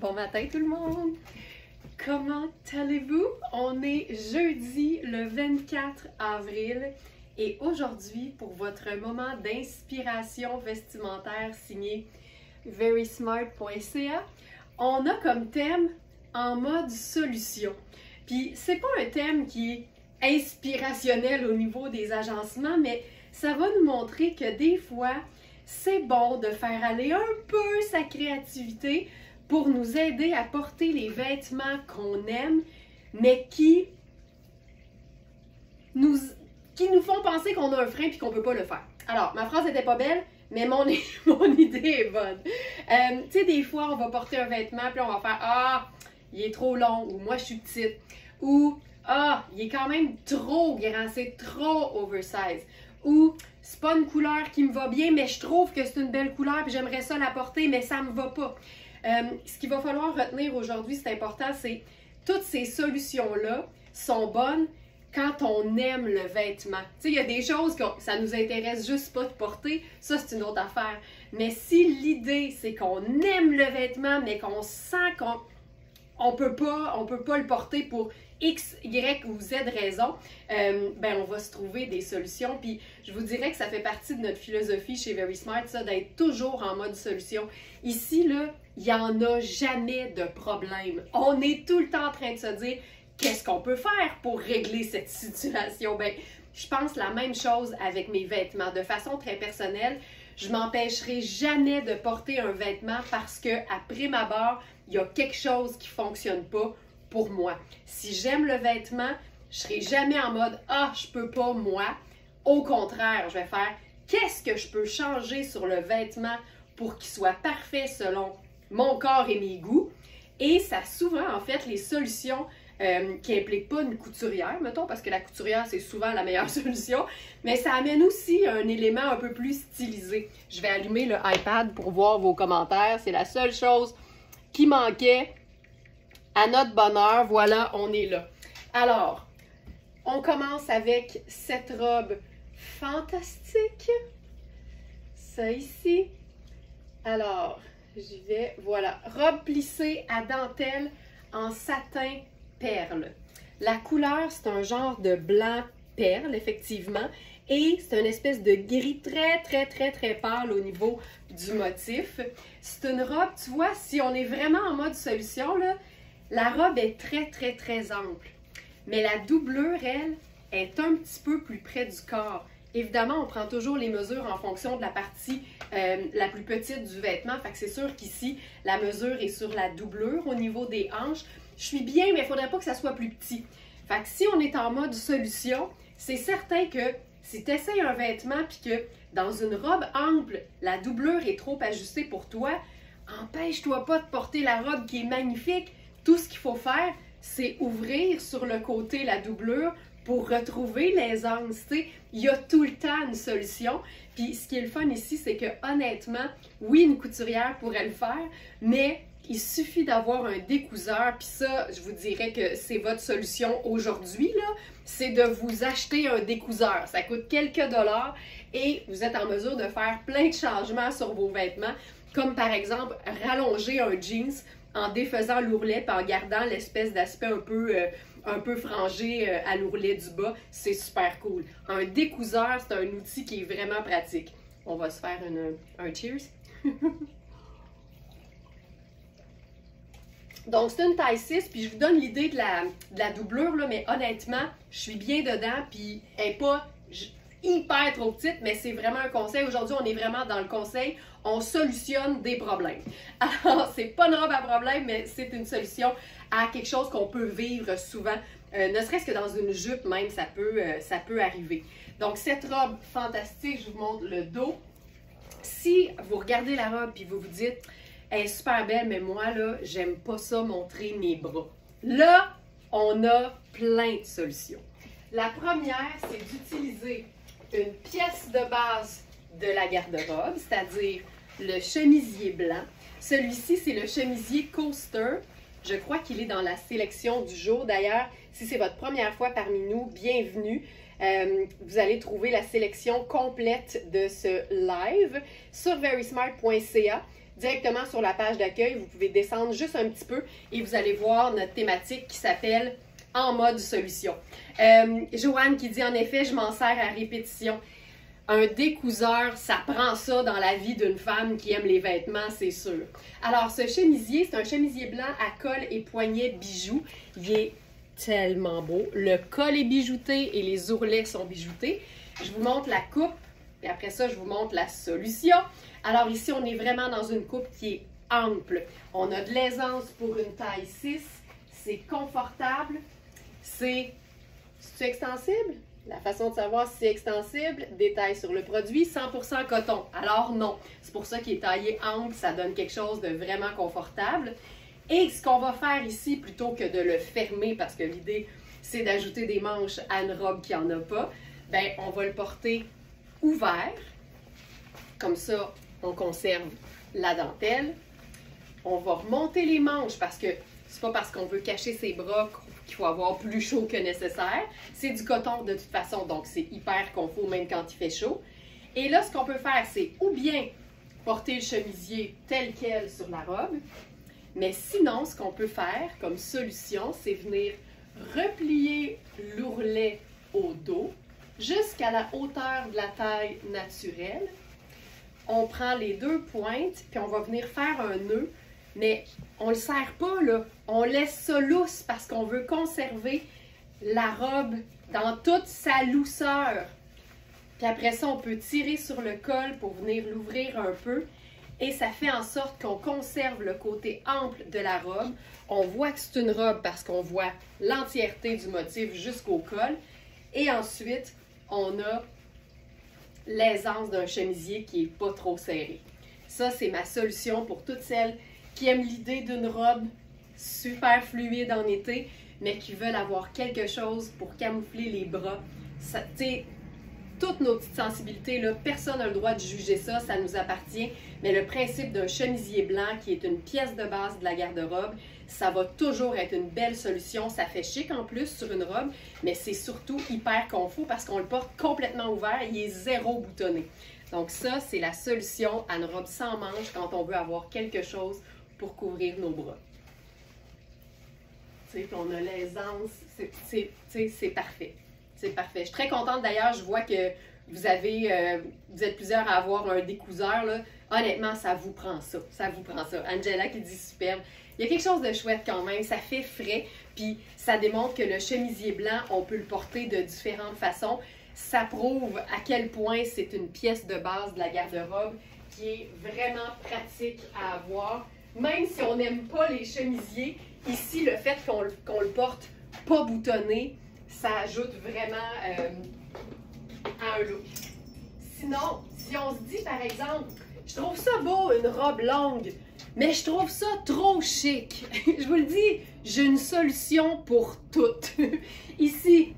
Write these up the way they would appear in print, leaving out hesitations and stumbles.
Bon matin tout le monde! Comment allez-vous? On est jeudi le 24 avril et aujourd'hui, pour votre moment d'inspiration vestimentaire signé verysmart.ca, on a comme thème en mode solution. Puis c'est pas un thème qui est inspirationnel au niveau des agencements, mais ça va nous montrer que des fois, c'est bon de faire aller un peu sa créativité pour nous aider à porter les vêtements qu'on aime, mais qui nous font penser qu'on a un frein et qu'on ne peut pas le faire. Alors, ma phrase n'était pas belle, mais mon idée est bonne. Tu sais, des fois, on va porter un vêtement, puis on va faire « Ah, il est trop long » ou « Moi, je suis petite » ou « Ah, il est quand même trop grand, c'est trop oversize » ou « C'est pas une couleur qui me va bien, mais je trouve que c'est une belle couleur, puis j'aimerais ça la porter, mais ça me va pas. » Ce qu'il va falloir retenir aujourd'hui, c'est important, c'est toutes ces solutions-là sont bonnes quand on aime le vêtement. Tu sais, il y a des choses que ça nous intéresse juste pas de porter, ça c'est une autre affaire. Mais si l'idée, c'est qu'on aime le vêtement, mais qu'on sent qu'on peut pas le porter pour X, Y ou Z raison, ben on va se trouver des solutions. Puis je vous dirais que ça fait partie de notre philosophie chez Verysmart, ça, d'être toujours en mode solution. Ici, là, il n'y en a jamais de problème. On est tout le temps en train de se dire qu'est-ce qu'on peut faire pour régler cette situation. Ben, je pense la même chose avec mes vêtements. De façon très personnelle, je m'empêcherai jamais de porter un vêtement parce que, à prime abord, il y a quelque chose qui ne fonctionne pas pour moi. Si j'aime le vêtement, je ne serai jamais en mode « Ah, je peux pas, moi ». Au contraire, je vais faire « Qu'est-ce que je peux changer sur le vêtement pour qu'il soit parfait selon mon corps et mes goûts ?» Et ça, souvent, en fait, les solutions qui n'impliquent pas une couturière, mettons, parce que la couturière, c'est souvent la meilleure solution, mais ça amène aussi un élément un peu plus stylisé. Je vais allumer le iPad pour voir vos commentaires. C'est la seule chose qui manquait. À notre bonheur, voilà, on est là. Alors, on commence avec cette robe fantastique. Ça ici. Alors, j'y vais. Voilà, robe plissée à dentelle en satin perle. La couleur, c'est un genre de blanc perle, effectivement. Et c'est une espèce de gris très pâle au niveau du motif. C'est une robe, tu vois, si on est vraiment en mode solution, là, la robe est très ample. Mais la doublure, elle, est un petit peu plus près du corps. Évidemment, on prend toujours les mesures en fonction de la partie la plus petite du vêtement. Fait que c'est sûr qu'ici, la mesure est sur la doublure au niveau des hanches. Je suis bien, mais il ne faudrait pas que ça soit plus petit. Fait que si on est en mode solution, c'est certain que si tu essaies un vêtement et que dans une robe ample, la doublure est trop ajustée pour toi, empêche-toi pas de porter la robe qui est magnifique. Tout ce qu'il faut faire, c'est ouvrir sur le côté la doublure pour retrouver l'aisance. Il y a tout le temps une solution. Puis ce qui est le fun ici, c'est que honnêtement, oui, une couturière pourrait le faire, mais il suffit d'avoir un découseur. Puis ça, je vous dirais que c'est votre solution aujourd'hui, là. C'est de vous acheter un découseur. Ça coûte quelques dollars et vous êtes en mesure de faire plein de changements sur vos vêtements, comme par exemple rallonger un jeans en défaisant l'ourlet et en gardant l'espèce d'aspect un peu frangé à l'ourlet du bas. C'est super cool. Un découseur, c'est un outil qui est vraiment pratique. On va se faire un cheers. Donc, c'est une taille 6, puis je vous donne l'idée de la doublure, là, mais honnêtement, je suis bien dedans, puis elle n'est pas hyper trop petite, mais c'est vraiment un conseil. Aujourd'hui, on est vraiment dans le conseil. On solutionne des problèmes. Alors, c'est pas une robe à problème, mais c'est une solution à quelque chose qu'on peut vivre souvent. Ne serait-ce que dans une jupe même, ça peut arriver. Donc, cette robe fantastique, je vous montre le dos. Si vous regardez la robe et vous vous dites « Elle est super belle, mais moi, là, j'aime pas ça montrer mes bras. » Là, on a plein de solutions. La première, c'est d'utiliser une pièce de base de la garde-robe, c'est-à-dire le chemisier blanc. Celui-ci, c'est le chemisier Coaster. Je crois qu'il est dans la sélection du jour. D'ailleurs, si c'est votre première fois parmi nous, bienvenue. Vous allez trouver la sélection complète de ce live sur verysmart.ca. directement sur la page d'accueil. Vous pouvez descendre juste un petit peu et vous allez voir notre thématique qui s'appelle « En mode solution ». Joanne qui dit « En effet, je m'en sers à répétition ». Un découseur, ça prend ça dans la vie d'une femme qui aime les vêtements, c'est sûr. Alors, ce chemisier, c'est un chemisier blanc à col et poignet bijoux. Il est tellement beau. Le col est bijouté et les ourlets sont bijoutés. Je vous montre la coupe et après ça, je vous montre la solution. Alors ici, on est vraiment dans une coupe qui est ample. On a de l'aisance pour une taille 6. C'est confortable. C'est extensible? La façon de savoir si c'est extensible, détail sur le produit, 100% coton. Alors non, c'est pour ça qu'il est taillé ample, ça donne quelque chose de vraiment confortable. Et ce qu'on va faire ici, plutôt que de le fermer, parce que l'idée, c'est d'ajouter des manches à une robe qui n'en a pas, ben on va le porter ouvert. Comme ça, on conserve la dentelle. On va remonter les manches, parce que c'est pas parce qu'on veut cacher ses bras qu'il faut avoir plus chaud que nécessaire. C'est du coton de toute façon, donc c'est hyper confort même quand il fait chaud. Et là, ce qu'on peut faire, c'est ou bien porter le chemisier tel quel sur la robe, mais sinon, ce qu'on peut faire comme solution, c'est venir replier l'ourlet au dos jusqu'à la hauteur de la taille naturelle. On prend les deux pointes, puis on va venir faire un nœud. Mais on ne le serre pas, là. On laisse ça lousse parce qu'on veut conserver la robe dans toute sa lousseur. Puis après ça, on peut tirer sur le col pour venir l'ouvrir un peu. Et ça fait en sorte qu'on conserve le côté ample de la robe. On voit que c'est une robe parce qu'on voit l'entièreté du motif jusqu'au col. Et ensuite, on a l'aisance d'un chemisier qui n'est pas trop serré. Ça, c'est ma solution pour toutes celles qui aiment l'idée d'une robe super fluide en été, mais qui veulent avoir quelque chose pour camoufler les bras. Toutes nos petites sensibilités, là, personne n'a le droit de juger ça, ça nous appartient, mais le principe d'un chemisier blanc qui est une pièce de base de la garde-robe, ça va toujours être une belle solution. Ça fait chic en plus sur une robe, mais c'est surtout hyper confort parce qu'on le porte complètement ouvert, il est zéro boutonné. Donc ça, c'est la solution à une robe sans manches quand on veut avoir quelque chose pour couvrir nos bras. Tu sais, puis on a l'aisance, c'est parfait. C'est parfait. Je suis très contente d'ailleurs, je vois que vous êtes plusieurs à avoir un découseur, là. Honnêtement, ça vous prend ça. Ça vous prend ça. Angela qui dit superbe. Il y a quelque chose de chouette quand même, ça fait frais, puis ça démontre que le chemisier blanc, on peut le porter de différentes façons. Ça prouve à quel point c'est une pièce de base de la garde-robe qui est vraiment pratique à avoir. Même si on n'aime pas les chemisiers, ici, le fait qu'on le porte pas boutonné, ça ajoute vraiment à un look. Sinon, si on se dit par exemple, je trouve ça beau, une robe longue, mais je trouve ça trop chic. Je vous le dis, j'ai une solution pour toutes. Ici,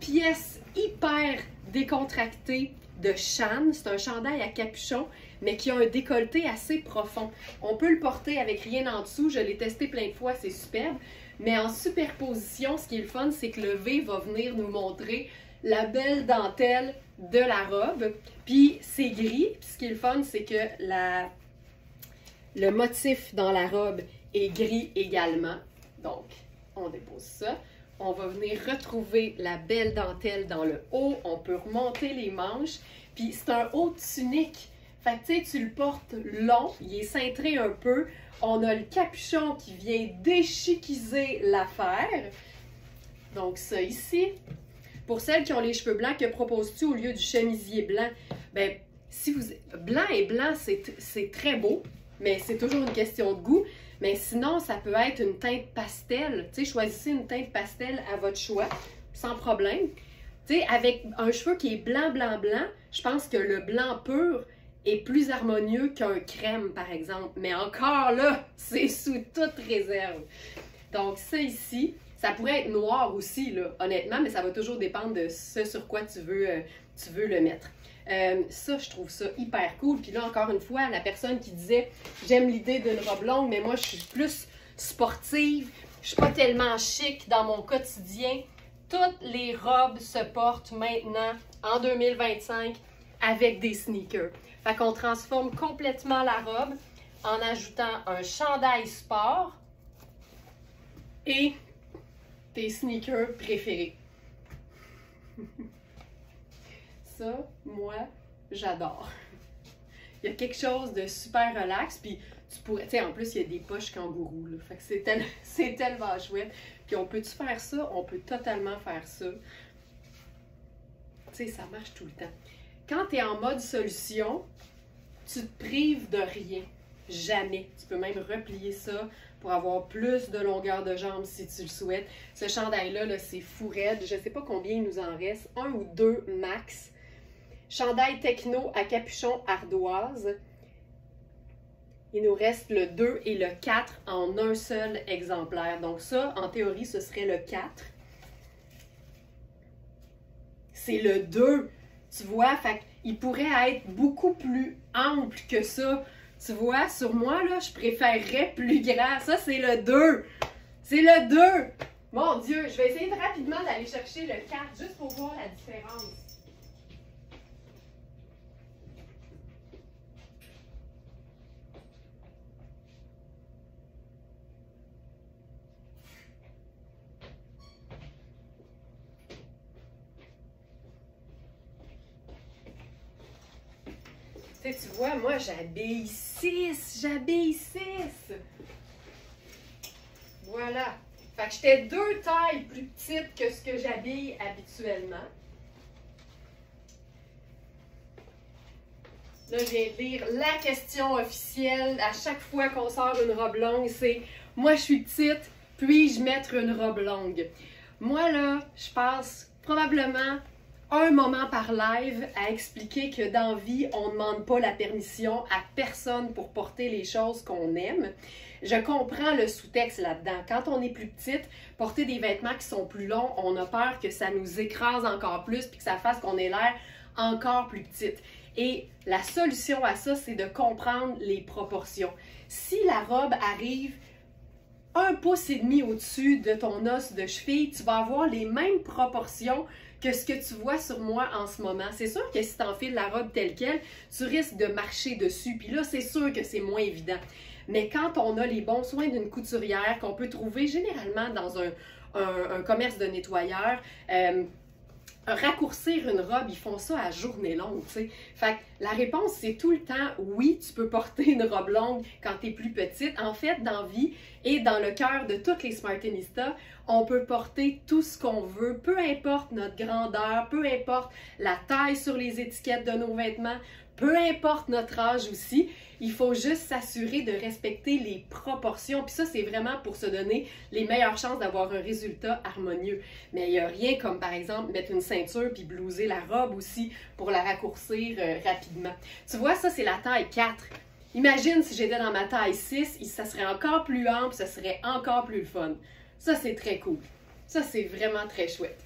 pièce hyper décontractée de Shan. C'est un chandail à capuchon, mais qui a un décolleté assez profond. On peut le porter avec rien en dessous. Je l'ai testé plein de fois, c'est superbe. Mais en superposition, ce qui est le fun, c'est que le V va venir nous montrer la belle dentelle de la robe. Puis c'est gris. Puis ce qui est le fun, c'est que le motif dans la robe est gris également. Donc, on dépose ça. On va venir retrouver la belle dentelle dans le haut. On peut remonter les manches. Puis c'est un haut tunique. Fait que tu sais, tu le portes long, il est cintré un peu. On a le capuchon qui vient déchiquiser l'affaire. Donc ça ici. Pour celles qui ont les cheveux blancs, que proposes-tu au lieu du chemisier blanc? Ben, si vous... Blanc et blanc, c'est très beau, mais c'est toujours une question de goût. Mais sinon, ça peut être une teinte pastel. Tu sais, choisissez une teinte pastel à votre choix, sans problème. Tu sais, avec un cheveu qui est blanc, blanc, blanc, je pense que le blanc pur est plus harmonieux qu'un crème, par exemple. Mais encore là, c'est sous toute réserve. Donc ça ici, ça pourrait être noir aussi, là, honnêtement, mais ça va toujours dépendre de ce sur quoi tu veux le mettre. Ça, je trouve ça hyper cool. Puis là, encore une fois, la personne qui disait « J'aime l'idée d'une robe longue, mais moi, je suis plus sportive. Je suis pas tellement chic dans mon quotidien. » Toutes les robes se portent maintenant, en 2025, avec des sneakers. Fait qu'on transforme complètement la robe. en ajoutant un chandail sport et tes sneakers préférés. Ça, moi, j'adore. Il y a quelque chose de super relax, puis tu pourrais, tu sais, en plus, il y a des poches kangourous, là. Fait que c'est tellement chouette. Puis on peut-tu faire ça? On peut totalement faire ça. Tu sais, ça marche tout le temps. Quand tu es en mode solution, tu te prives de rien. Jamais. Tu peux même replier ça pour avoir plus de longueur de jambe si tu le souhaites. Ce chandail-là, -là, c'est fou raide. Je ne sais pas combien il nous en reste. 1 ou 2 max. Chandail techno à capuchon ardoise. Il nous reste le 2 et le 4 en un seul exemplaire. Donc ça, en théorie, ce serait le 4. C'est le 2. Tu vois, fait il pourrait être beaucoup plus ample que ça. Tu vois, sur moi, là, je préférerais plus grand. Ça, c'est le 2. C'est le 2. Mon Dieu, je vais essayer rapidement d'aller chercher le 4 juste pour voir la différence. Tu sais, tu vois, moi, j'habille 6. J'habille 6. Voilà. Fait que j'étais 2 tailles plus petites que ce que j'habille habituellement. Là, je viens de lire la question officielle. À chaque fois qu'on sort une robe longue, c'est « Moi, je suis petite, puis-je mettre une robe longue? » Moi, là, je passe probablement un moment par live à expliquer que dans la vie, on ne demande pas la permission à personne pour porter les choses qu'on aime. Je comprends le sous-texte là-dedans. Quand on est plus petite, porter des vêtements qui sont plus longs, on a peur que ça nous écrase encore plus puis que ça fasse qu'on ait l'air encore plus petite. Et la solution à ça, c'est de comprendre les proportions. Si la robe arrive 1,5 pouce au-dessus de ton os de cheville, tu vas avoir les mêmes proportions que ce que tu vois sur moi en ce moment. C'est sûr que si tu enfiles la robe telle quelle, tu risques de marcher dessus. Puis là, c'est sûr que c'est moins évident. Mais quand on a les bons soins d'une couturière qu'on peut trouver généralement dans un commerce de nettoyeur, raccourcir une robe, ils font ça à journée longue, tu sais. Fait que la réponse, c'est tout le temps, oui, tu peux porter une robe longue quand tu es plus petite. En fait, dans la vie et dans le cœur de toutes les Smartinistas, on peut porter tout ce qu'on veut, peu importe notre grandeur, peu importe la taille sur les étiquettes de nos vêtements, peu importe notre âge aussi. Il faut juste s'assurer de respecter les proportions. Puis ça, c'est vraiment pour se donner les meilleures chances d'avoir un résultat harmonieux. Mais il n'y a rien comme, par exemple, mettre une ceinture puis blouser la robe aussi pour la raccourcir rapidement. Tu vois, ça, c'est la taille 4. Imagine si j'étais dans ma taille 6, ça serait encore plus ample, ça serait encore plus fun. Ça, c'est très cool. Ça, c'est vraiment très chouette.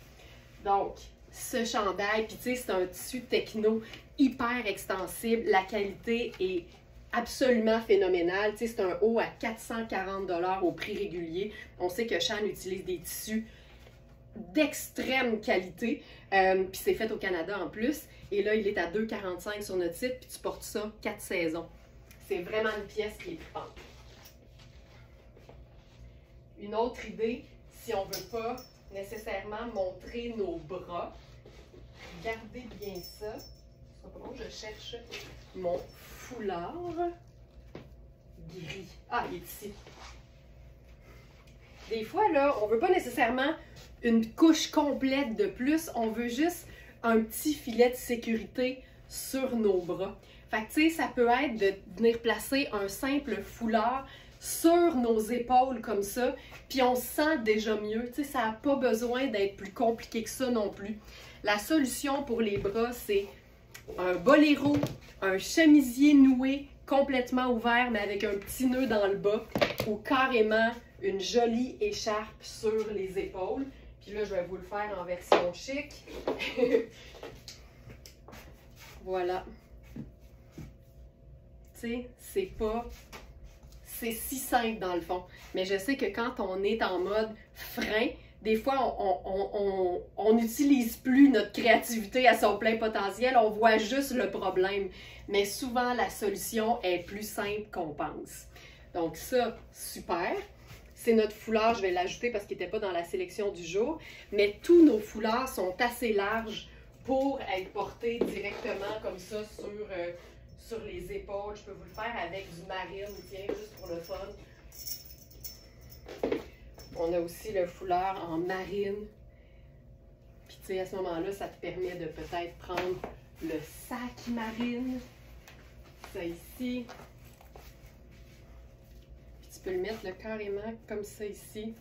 Donc, ce chandail, puis tu sais, c'est un tissu techno hyper extensible. La qualité est absolument phénoménale. Tu sais, c'est un haut à 440 $ au prix régulier. On sait que Shan utilise des tissus d'extrême qualité. Puis c'est fait au Canada en plus. Et là, il est à 2,45 sur notre site. Puis tu portes ça 4 saisons. C'est vraiment une pièce qui est trippante. Une autre idée, si on ne veut pas nécessairement montrer nos bras, regardez bien ça. Je cherche mon foulard gris. Ah, il est ici. Des fois, là, on ne veut pas nécessairement une couche complète de plus. On veut juste un petit filet de sécurité sur nos bras. Fait que, tu sais, ça peut être de venir placer un simple foulard sur nos épaules comme ça, puis on se sent déjà mieux. Tu sais, ça n'a pas besoin d'être plus compliqué que ça non plus. La solution pour les bras, c'est un boléro, un chemisier noué complètement ouvert, mais avec un petit nœud dans le bas, ou carrément une jolie écharpe sur les épaules. Puis là, je vais vous le faire en version chic. Voilà. Tu sais, c'est pas... C'est si simple dans le fond. Mais je sais que quand on est en mode frein, des fois, on n'utilise plus notre créativité à son plein potentiel, on voit juste le problème. Mais souvent, la solution est plus simple qu'on pense. Donc ça, super. C'est notre foulard, je vais l'ajouter parce qu'il n'était pas dans la sélection du jour. Mais tous nos foulards sont assez larges pour être portés directement comme ça sur les épaules. Je peux vous le faire avec du marine, tiens, juste pour le fun. On a aussi le foulard en marine. Puis tu sais, à ce moment-là, ça te permet de peut-être prendre le sac marine. Ça ici. Puis tu peux le mettre là, carrément comme ça ici.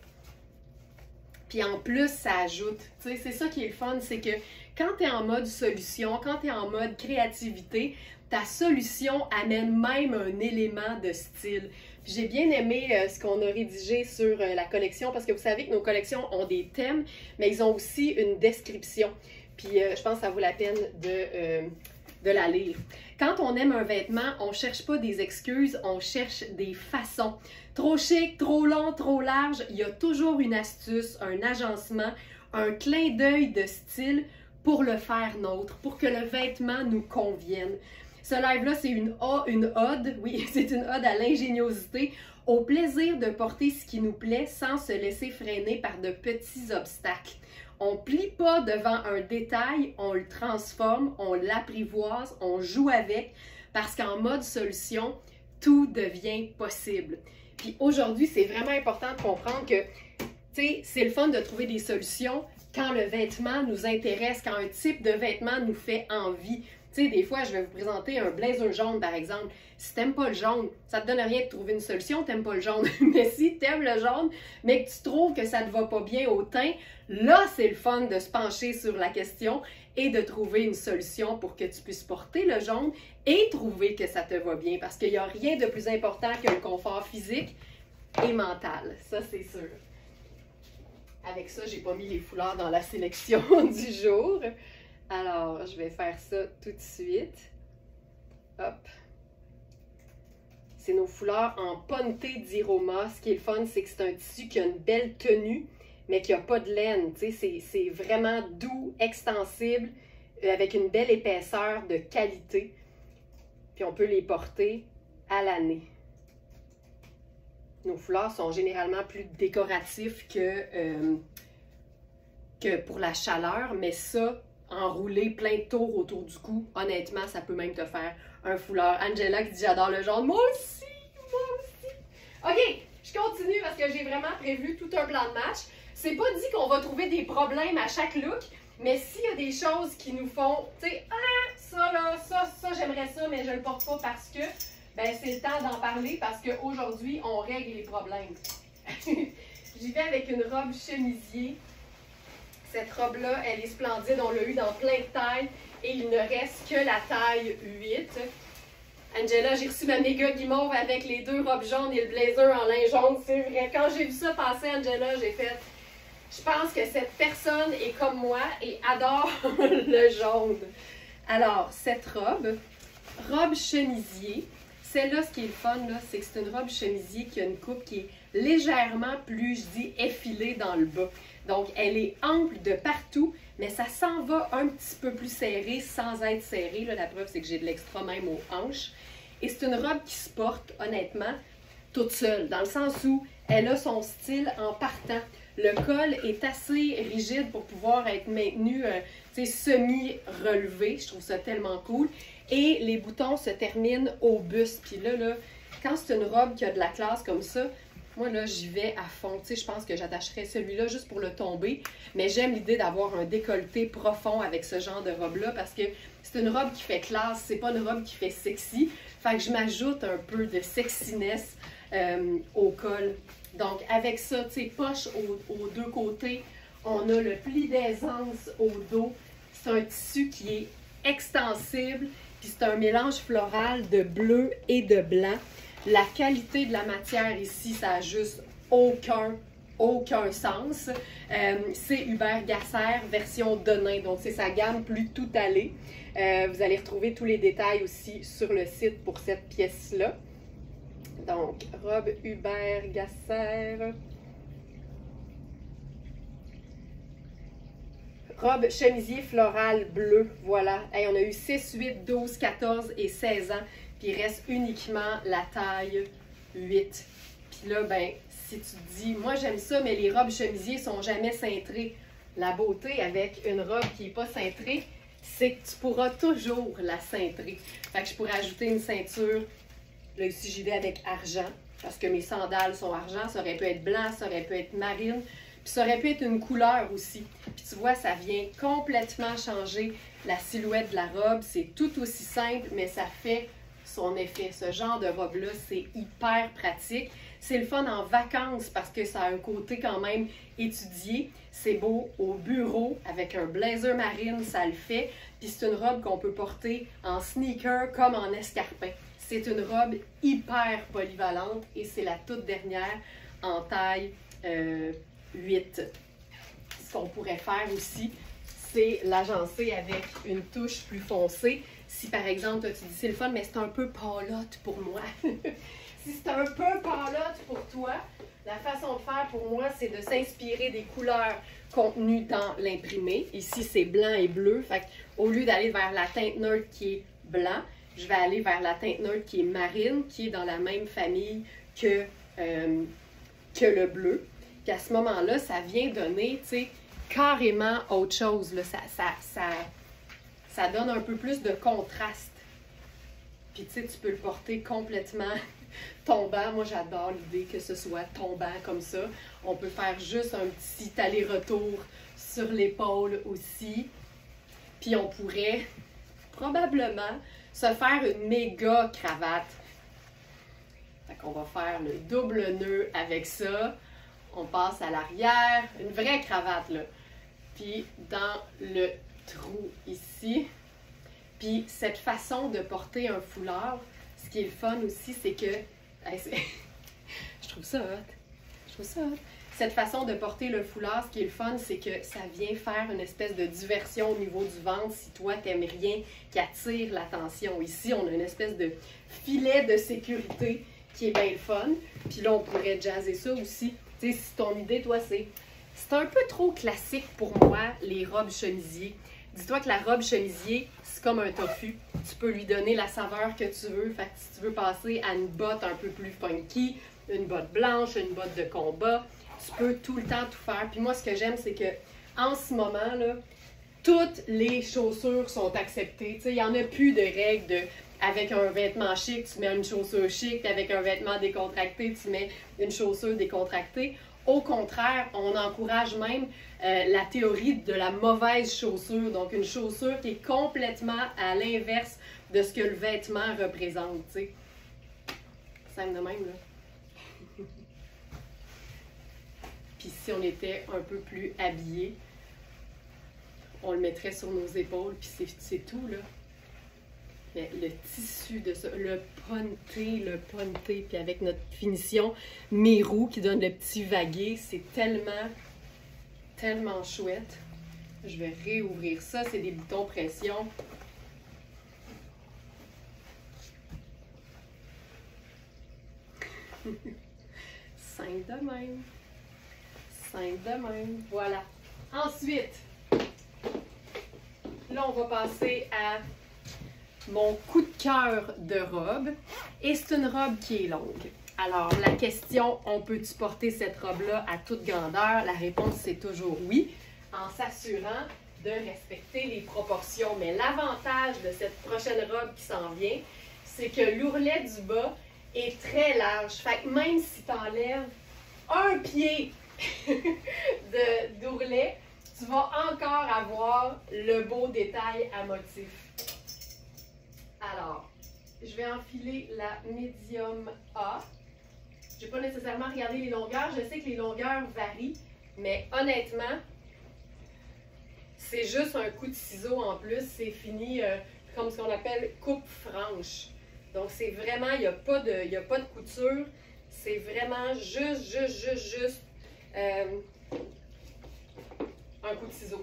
Puis en plus, ça ajoute. Tu sais, c'est ça qui est le fun, c'est que quand tu es en mode solution, quand tu es en mode créativité, ta solution amène même un élément de style. J'ai bien aimé ce qu'on a rédigé sur la collection parce que vous savez que nos collections ont des thèmes, mais ils ont aussi une description. Puis je pense que ça vaut la peine de la lire. Quand on aime un vêtement, on ne cherche pas des excuses, on cherche des façons. Trop chic, trop long, trop large, il y a toujours une astuce, un agencement, un clin d'œil de style pour le faire nôtre, pour que le vêtement nous convienne. Ce live-là, c'est une ode, oui, c'est une ode à l'ingéniosité, au plaisir de porter ce qui nous plaît sans se laisser freiner par de petits obstacles. On ne plie pas devant un détail, on le transforme, on l'apprivoise, on joue avec, parce qu'en mode solution, tout devient possible. Puis aujourd'hui, c'est vraiment important de comprendre que, tu sais, c'est le fun de trouver des solutions quand le vêtement nous intéresse, quand un type de vêtement nous fait envie. Tu sais, des fois, je vais vous présenter un blazer jaune, par exemple. Si t'aimes pas le jaune, ça te donne rien de trouver une solution, t'aimes pas le jaune. Mais si t'aimes le jaune, mais que tu trouves que ça te va pas bien au teint, là, c'est le fun de se pencher sur la question et de trouver une solution pour que tu puisses porter le jaune et trouver que ça te va bien. Parce qu'il n'y a rien de plus important que le confort physique et mental. Ça, c'est sûr. Avec ça, j'ai pas mis les foulards dans la sélection du jour. Alors, je vais faire ça tout de suite. Hop. C'est nos foulards en ponté d'Iroma. Ce qui est le fun, c'est que c'est un tissu qui a une belle tenue, mais qui n'a pas de laine. C'est vraiment doux, extensible, avec une belle épaisseur de qualité. Puis on peut les porter à l'année. Nos foulards sont généralement plus décoratifs que pour la chaleur, mais ça, enrouler plein de tours autour du cou, honnêtement, ça peut même te faire un foulard. Angela qui dit j'adore le jaune, moi aussi, moi aussi. Ok, je continue parce que j'ai vraiment prévu tout un plan de match. C'est pas dit qu'on va trouver des problèmes à chaque look, mais s'il y a des choses qui nous font, tu sais, ah, ça là, ça j'aimerais ça, mais je le porte pas parce que, ben c'est le temps d'en parler parce qu'aujourd'hui, on règle les problèmes. J'y vais avec une robe chemisier. Cette robe-là, elle est splendide. On l'a eu dans plein de tailles et il ne reste que la taille 8. Angela, j'ai reçu ma méga guimauve avec les deux robes jaunes et le blazer en lin jaune. C'est vrai. Quand j'ai vu ça passer, Angela, j'ai fait... Je pense que cette personne est comme moi et adore le jaune. Alors, cette robe chemisier. Celle-là, ce qui est le fun, c'est que c'est une robe chemisier qui a une coupe qui est légèrement plus, je dis, effilée dans le bas. Donc, elle est ample de partout, mais ça s'en va un petit peu plus serré sans être serré. Là, la preuve, c'est que j'ai de l'extra même aux hanches. Et c'est une robe qui se porte, honnêtement, toute seule, dans le sens où elle a son style en partant. Le col est assez rigide pour pouvoir être maintenu semi-relevé. Je trouve ça tellement cool. Et les boutons se terminent au buste. Puis là, quand c'est une robe qui a de la classe comme ça, moi, là, j'y vais à fond. Tu sais, je pense que j'attacherais celui-là juste pour le tomber. Mais j'aime l'idée d'avoir un décolleté profond avec ce genre de robe-là parce que c'est une robe qui fait classe. C'est pas une robe qui fait sexy. Fait que je m'ajoute un peu de sexiness au col. Donc, avec ça, tu sais, poche aux deux côtés. On a le pli d'aisance au dos. C'est un tissu qui est extensible. Puis c'est un mélange floral de bleu et de blanc. La qualité de la matière ici, ça n'a juste aucun sens. C'est Hubert Gasser, version Denain. Donc, c'est sa gamme plus tout allée. Vous allez retrouver tous les détails aussi sur le site pour cette pièce-là. Donc, robe Hubert Gasser. Robe chemisier floral bleu, voilà. Hey, on a eu 6, 8, 12, 14 et 16 ans. Puis il reste uniquement la taille 8. Puis là, ben, si tu te dis, moi j'aime ça, mais les robes chemisiers sont jamais cintrées. La beauté avec une robe qui n'est pas cintrée, c'est que tu pourras toujours la cintrer. Fait que je pourrais ajouter une ceinture. Là, ici, j'y vais avec argent, parce que mes sandales sont argent. Ça aurait pu être blanc, ça aurait pu être marine. Puis ça aurait pu être une couleur aussi. Puis tu vois, ça vient complètement changer la silhouette de la robe. C'est tout aussi simple, mais ça fait son effet. Ce genre de robe-là, c'est hyper pratique. C'est le fun en vacances parce que ça a un côté quand même étudié. C'est beau au bureau avec un blazer marine, ça le fait. Puis c'est une robe qu'on peut porter en sneaker comme en escarpin. C'est une robe hyper polyvalente et c'est la toute dernière en taille 8. Ce qu'on pourrait faire aussi, c'est l'agencer avec une touche plus foncée. Si par exemple, toi, tu dis c'est le fun, mais c'est un peu pâlotte pour moi. Si c'est un peu pâlotte pour toi, la façon de faire pour moi, c'est de s'inspirer des couleurs contenues dans l'imprimé. Ici, c'est blanc et bleu. Fait au lieu d'aller vers la teinte neutre qui est blanc, je vais aller vers la teinte neutre qui est marine, qui est dans la même famille que le bleu. Puis à ce moment-là, ça vient donner, tu sais, carrément autre chose. Là. Ça donne un peu plus de contraste. Puis tu sais, tu peux le porter complètement tombant. Moi, j'adore l'idée que ce soit tombant comme ça. On peut faire juste un petit aller-retour sur l'épaule aussi. Puis on pourrait probablement se faire une méga cravate. Fait qu'on va faire le double nœud avec ça. On passe à l'arrière, une vraie cravate là. Puis dans le trou ici. Puis cette façon de porter un foulard, ce qui est le fun aussi, c'est que... je trouve ça hot. Je trouve ça hot. Cette façon de porter le foulard, ce qui est le fun, c'est que ça vient faire une espèce de diversion au niveau du ventre si toi, t'aimes rien qui attire l'attention. Ici, on a une espèce de filet de sécurité qui est bien le fun. Puis là, on pourrait jazzer ça aussi. Tu sais, si ton idée, toi, c'est un peu trop classique pour moi, les robes chemisiers. Dis-toi que la robe chemisier, c'est comme un tofu. Tu peux lui donner la saveur que tu veux. Fait que si tu veux passer à une botte un peu plus funky, une botte blanche, une botte de combat, tu peux tout le temps tout faire. Puis moi, ce que j'aime, c'est que en ce moment, là, toutes les chaussures sont acceptées. Tu sais, il n'y en a plus de règles de avec un vêtement chic, tu mets une chaussure chic, puis avec un vêtement décontracté, tu mets une chaussure décontractée. Au contraire, on encourage même la théorie de la mauvaise chaussure. Donc, une chaussure qui est complètement à l'inverse de ce que le vêtement représente. Tu sais. Simple de même, là. Puis si on était un peu plus habillé, on le mettrait sur nos épaules, puis c'est tout, là. Mais le tissu de ça, le ponté, puis avec notre finition mérou qui donne le petit vagué, c'est tellement, tellement chouette. Je vais réouvrir ça, c'est des boutons pression. Simple de même. Simple de même. Voilà. Ensuite, là, on va passer à mon coup de cœur de robe. Et c'est une robe qui est longue. Alors, la question, on peut-tu porter cette robe-là à toute grandeur? La réponse, c'est toujours oui, en s'assurant de respecter les proportions. Mais l'avantage de cette prochaine robe qui s'en vient, c'est que l'ourlet du bas est très large. Fait que même si tu enlèves un pied d'ourlet, tu vas encore avoir le beau détail à motif. Alors, je vais enfiler la médium A. Je n'ai pas nécessairement regardé les longueurs. Je sais que les longueurs varient, mais honnêtement, c'est juste un coup de ciseau en plus. C'est fini comme ce qu'on appelle coupe franche. Donc, c'est vraiment, il n'y a pas de couture. C'est vraiment juste un coup de ciseau.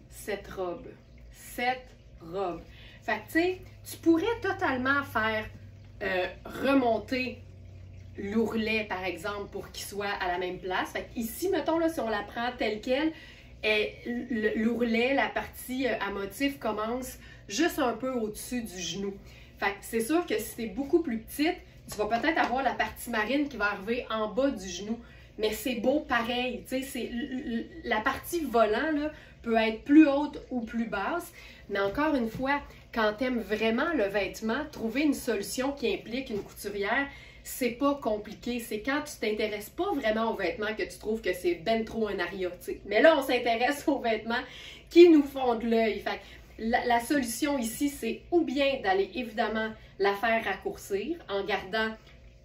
Cette robe. Fait que, tu sais, tu pourrais totalement faire remonter l'ourlet, par exemple, pour qu'il soit à la même place. Fait ici, mettons, là, si on la prend telle qu'elle, l'ourlet, la partie à motif commence juste un peu au-dessus du genou. Fait que c'est sûr que si tu es beaucoup plus petite, tu vas peut-être avoir la partie marine qui va arriver en bas du genou. Mais c'est beau pareil. La partie volant là, peut être plus haute ou plus basse. Mais encore une fois, quand tu aimes vraiment le vêtement, trouver une solution qui implique une couturière, c'est pas compliqué. C'est quand tu t'intéresses pas vraiment aux vêtements que tu trouves que c'est ben trop un aria. T'sais. Mais là, on s'intéresse aux vêtements qui nous font de l'œil. La solution ici, c'est ou bien d'aller évidemment la faire raccourcir en gardant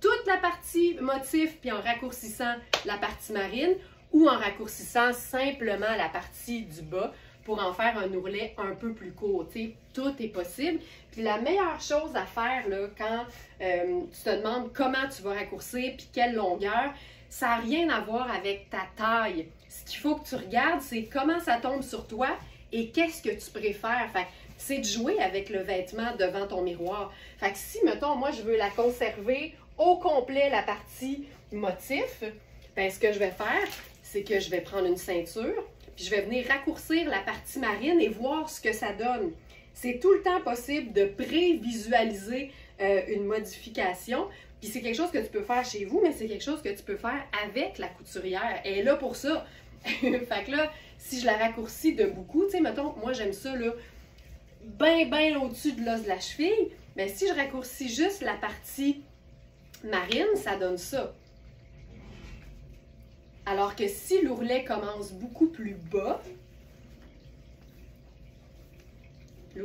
toute la partie motif puis en raccourcissant la partie marine ou en raccourcissant simplement la partie du bas pour en faire un ourlet un peu plus court. T'sais. Tout est possible. Puis la meilleure chose à faire là, quand tu te demandes comment tu vas raccourcir puis quelle longueur, ça n'a rien à voir avec ta taille. Ce qu'il faut que tu regardes, c'est comment ça tombe sur toi et qu'est-ce que tu préfères. Fait c'est de jouer avec le vêtement devant ton miroir. Fait que si, mettons, moi, je veux la conserver au complet, la partie motif, ben, ce que je vais faire, c'est que je vais prendre une ceinture, puis je vais venir raccourcir la partie marine et voir ce que ça donne. C'est tout le temps possible de prévisualiser une modification. Puis c'est quelque chose que tu peux faire chez vous, mais c'est quelque chose que tu peux faire avec la couturière. Elle est là pour ça. Fait que là, si je la raccourcis de beaucoup, tu sais, mettons, moi j'aime ça là, bien au-dessus de l'os de la cheville, mais si je raccourcis juste la partie marine, ça donne ça. Alors que si l'ourlet commence beaucoup plus bas, ça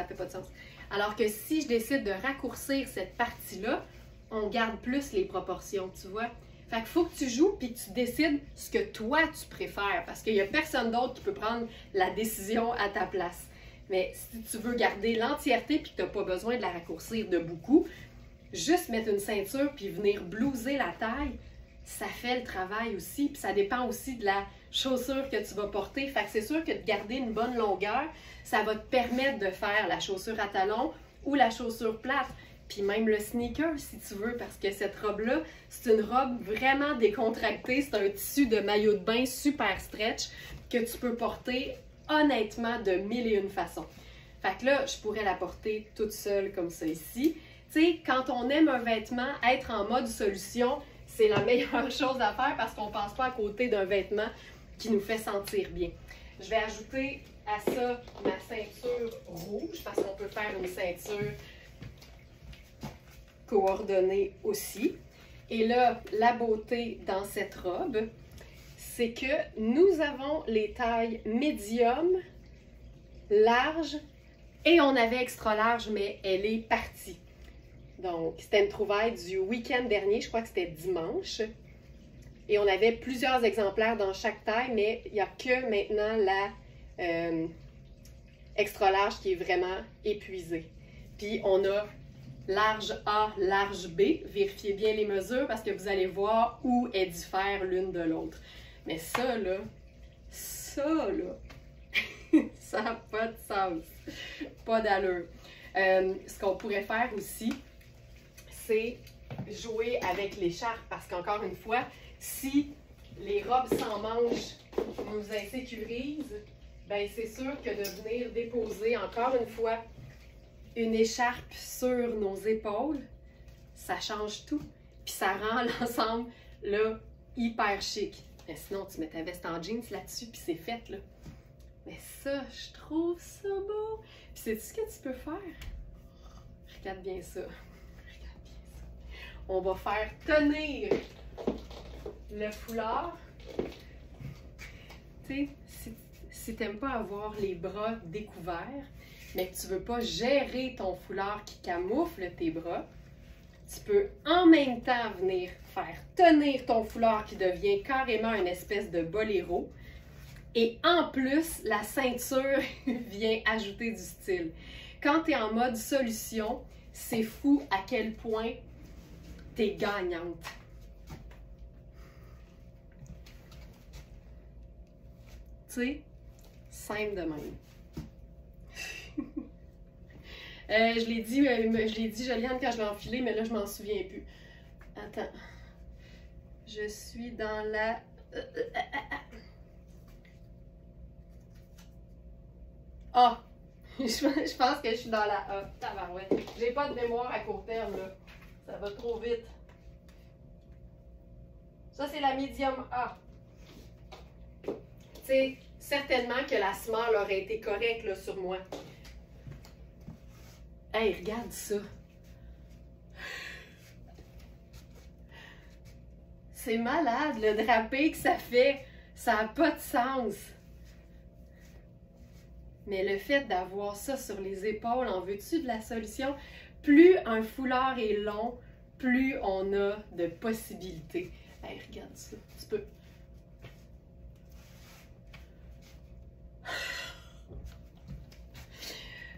ne fait pas de sens. Alors que si je décide de raccourcir cette partie-là, on garde plus les proportions, tu vois. Fait qu'il faut que tu joues puis que tu décides ce que toi tu préfères parce qu'il n'y a personne d'autre qui peut prendre la décision à ta place. Mais si tu veux garder l'entièreté puis que tu n'as pas besoin de la raccourcir de beaucoup, juste mettre une ceinture puis venir blouser la taille, ça fait le travail aussi. Puis ça dépend aussi de la chaussure que tu vas porter. Fait que c'est sûr que de garder une bonne longueur, ça va te permettre de faire la chaussure à talons ou la chaussure plate. Puis même le sneaker, si tu veux, parce que cette robe-là, c'est une robe vraiment décontractée. C'est un tissu de maillot de bain super stretch que tu peux porter honnêtement de mille et une façons. Fait que là, je pourrais la porter toute seule comme ça ici. Tu sais, quand on aime un vêtement, être en mode solution, c'est la meilleure chose à faire parce qu'on ne passe pas à côté d'un vêtement qui nous fait sentir bien. Je vais ajouter à ça ma ceinture rouge parce qu'on peut faire une ceinture coordonnée aussi. Et là, la beauté dans cette robe, c'est que nous avons les tailles médium, large et on avait extra large, mais elle est partie. Donc, c'était une trouvaille du week-end dernier, je crois que c'était dimanche. Et on avait plusieurs exemplaires dans chaque taille, mais il n'y a que maintenant la extra large qui est vraiment épuisée. Puis on a large A, large B. Vérifiez bien les mesures parce que vous allez voir où elles diffèrent l'une de l'autre. Mais ça là, ça n'a pas de sens. Pas d'allure. Ce qu'on pourrait faire aussi, c'est jouer avec l'écharpe parce qu'encore une fois, si les robes sans manches nous insécurisent, ben c'est sûr que de venir déposer encore une fois une écharpe sur nos épaules, ça change tout. Puis ça rend l'ensemble là hyper chic. Mais sinon, tu mets ta veste en jeans là-dessus, puis c'est fait là. Mais ça, je trouve ça beau. Puis sais-tu ce que tu peux faire? Regarde bien ça. On va faire tenir le foulard. Tu sais, si tu n'aimes pas avoir les bras découverts, mais que tu ne veux pas gérer ton foulard qui camoufle tes bras, tu peux en même temps venir faire tenir ton foulard qui devient carrément une espèce de boléro. Et en plus, la ceinture vient ajouter du style. Quand tu es en mode solution, c'est fou à quel point t'es gagnante. Tu sais, simple de même. Je l'ai dit, Joliane, quand je l'ai enfilé, mais là, je m'en souviens plus. Attends. Je suis dans la... A. Je pense que je suis dans la A. Tabarouette. J'ai pas de mémoire à court terme, là. Ça va trop vite. Ça, c'est la médium A. Tu sais, certainement que la semelle aurait été correcte, là, sur moi. Hey, regarde ça. C'est malade, le drapé que ça fait. Ça n'a pas de sens. Mais le fait d'avoir ça sur les épaules, en veux-tu de la solution? Plus un foulard est long, plus on a de possibilités. Hey, regarde ça. Tu peux...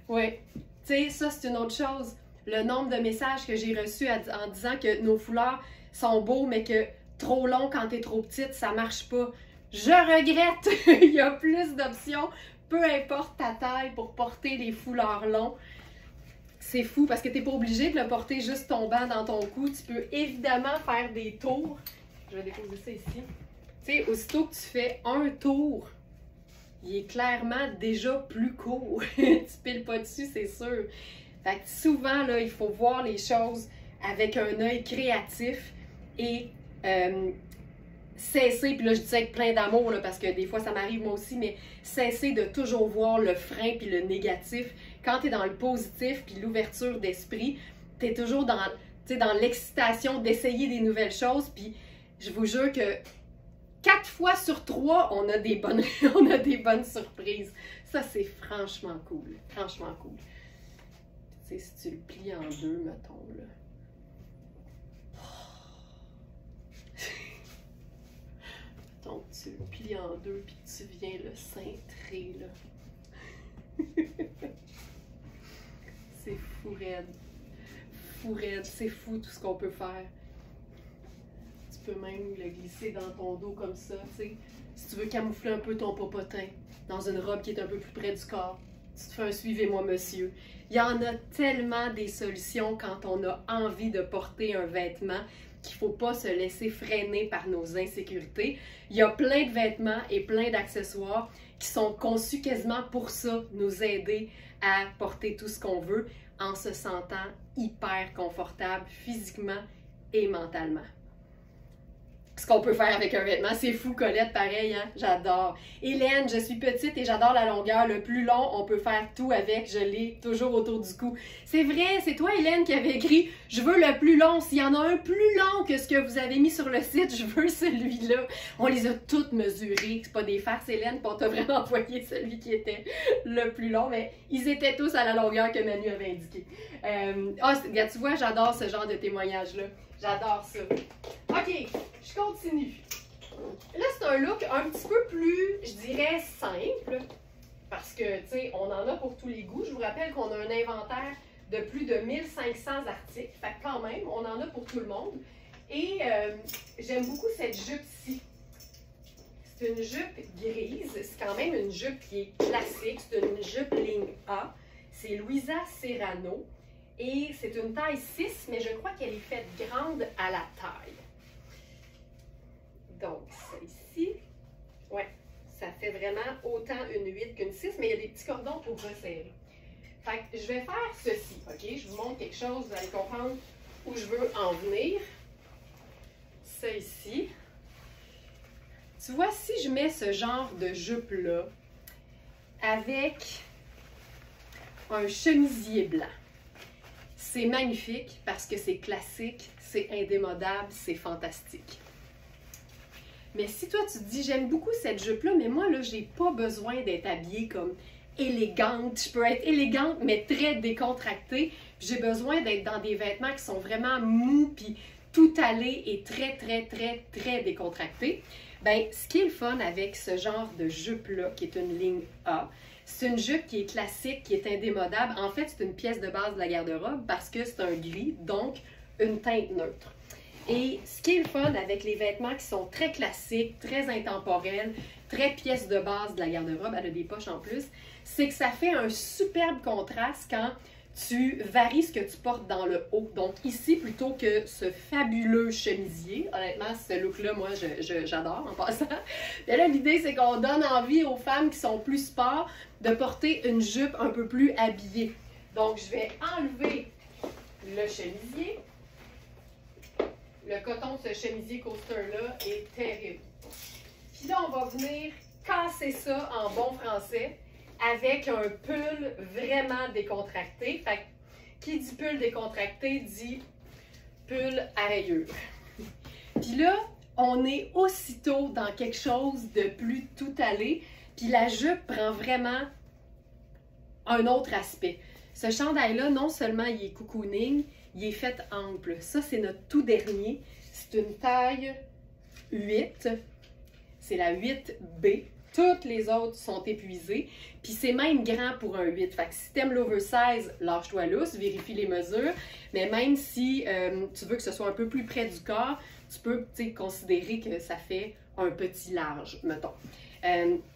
Oui. Tu sais, ça, c'est une autre chose. Le nombre de messages que j'ai reçus en disant que nos foulards sont beaux, mais que trop long quand t'es trop petite, ça marche pas. Je regrette! Il y a plus d'options, peu importe ta taille, pour porter les foulards longs. C'est fou parce que t'es pas obligé de le porter juste tombant dans ton cou. Tu peux évidemment faire des tours. Je vais déposer ça ici. Tu sais, aussitôt que tu fais un tour, il est clairement déjà plus court. Tu piles pas dessus, c'est sûr. Fait que souvent, là, il faut voir les choses avec un œil créatif et cesser, puis là je dis ça avec plein d'amour parce que des fois ça m'arrive moi aussi, mais cesser de toujours voir le frein puis le négatif. Quand tu es dans le positif puis l'ouverture d'esprit, tu es toujours dans l'excitation d'essayer des nouvelles choses, puis je vous jure que 4 fois sur 3, on a des bonnes, on a des bonnes surprises. Ça, c'est franchement cool. Franchement cool. Tu sais, si tu le plies en deux, mettons, là. Donc, tu le plies en deux, puis tu viens le cintrer, là. C'est fou raide. Fou raide, c'est fou tout ce qu'on peut faire. Tu peux même le glisser dans ton dos comme ça, tu sais. Si tu veux camoufler un peu ton popotin dans une robe qui est un peu plus près du corps, tu te fais un suivez-moi monsieur. Il y en a tellement des solutions quand on a envie de porter un vêtement qu'il ne faut pas se laisser freiner par nos insécurités. Il y a plein de vêtements et plein d'accessoires qui sont conçus quasiment pour ça, nous aider à porter tout ce qu'on veut en se sentant hyper confortable physiquement et mentalement. Ce qu'on peut faire avec un vêtement, c'est fou, Colette, pareil, hein? J'adore. Hélène, je suis petite et j'adore la longueur. Le plus long, on peut faire tout avec. Je l'ai toujours autour du cou. C'est vrai, c'est toi, Hélène, qui avait écrit « Je veux le plus long. S'il y en a un plus long que ce que vous avez mis sur le site, je veux celui-là. » On les a toutes mesurées. C'est pas des farces, Hélène, puis on t'a vraiment envoyé celui qui était le plus long, mais ils étaient tous à la longueur que Manu avait indiqué. Tu vois, j'adore ce genre de témoignage-là. J'adore ça. OK, je continue. Là, c'est un look un petit peu plus, je dirais, simple. Parce que, tu sais, on en a pour tous les goûts. Je vous rappelle qu'on a un inventaire de plus de 1500 articles. Fait que quand même, on en a pour tout le monde. Et j'aime beaucoup cette jupe-ci. C'est une jupe grise. C'est quand même une jupe qui est classique. C'est une jupe ligne A. C'est Louisa Serrano. Et c'est une taille 6, mais je crois qu'elle est faite grande à la taille. Donc, celle-ci, ouais, ça fait vraiment autant une 8 qu'une 6, mais il y a des petits cordons pour resserrer. Fait que je vais faire ceci, OK? Je vous montre quelque chose, vous allez comprendre où je veux en venir. Ça ici. Tu vois, si je mets ce genre de jupe-là avec un chemisier blanc, c'est magnifique parce que c'est classique, c'est indémodable, c'est fantastique. Mais si toi tu te dis, j'aime beaucoup cette jupe-là, mais moi, là, j'ai pas besoin d'être habillée comme élégante. Je peux être élégante, mais très décontractée. J'ai besoin d'être dans des vêtements qui sont vraiment mous, puis tout allé et très, très, très, très décontractés. Ben, ce qui est le fun avec ce genre de jupe-là, qui est une ligne A, c'est une jupe qui est classique, qui est indémodable. En fait, c'est une pièce de base de la garde-robe parce que c'est un gris, donc une teinte neutre. Et ce qui est le fun avec les vêtements qui sont très classiques, très intemporels, très pièce de base de la garde-robe, elle a des poches en plus, c'est que ça fait un superbe contraste quand tu varies ce que tu portes dans le haut. Donc ici, plutôt que ce fabuleux chemisier, honnêtement, ce look-là, moi, j'adore en passant. Et là, l'idée, c'est qu'on donne envie aux femmes qui sont plus sport de porter une jupe un peu plus habillée. Donc, je vais enlever le chemisier. Le coton de ce chemisier coaster-là est terrible. Puis là, on va venir casser ça en bon français avec un pull vraiment décontracté. Fait que, qui dit pull décontracté dit pull à rayures. Puis là, on est aussitôt dans quelque chose de plus tout allé. Puis la jupe prend vraiment un autre aspect. Ce chandail-là, non seulement il est cocooning, il est fait ample. Ça, c'est notre tout dernier. C'est une taille 8. C'est la 8B. Toutes les autres sont épuisées. Puis c'est même grand pour un 8. Fait que si t'aimes l'oversize, lâche-toi lousse, vérifie les mesures. Mais même si tu veux que ce soit un peu plus près du corps, tu peux considérer que ça fait un petit large, mettons.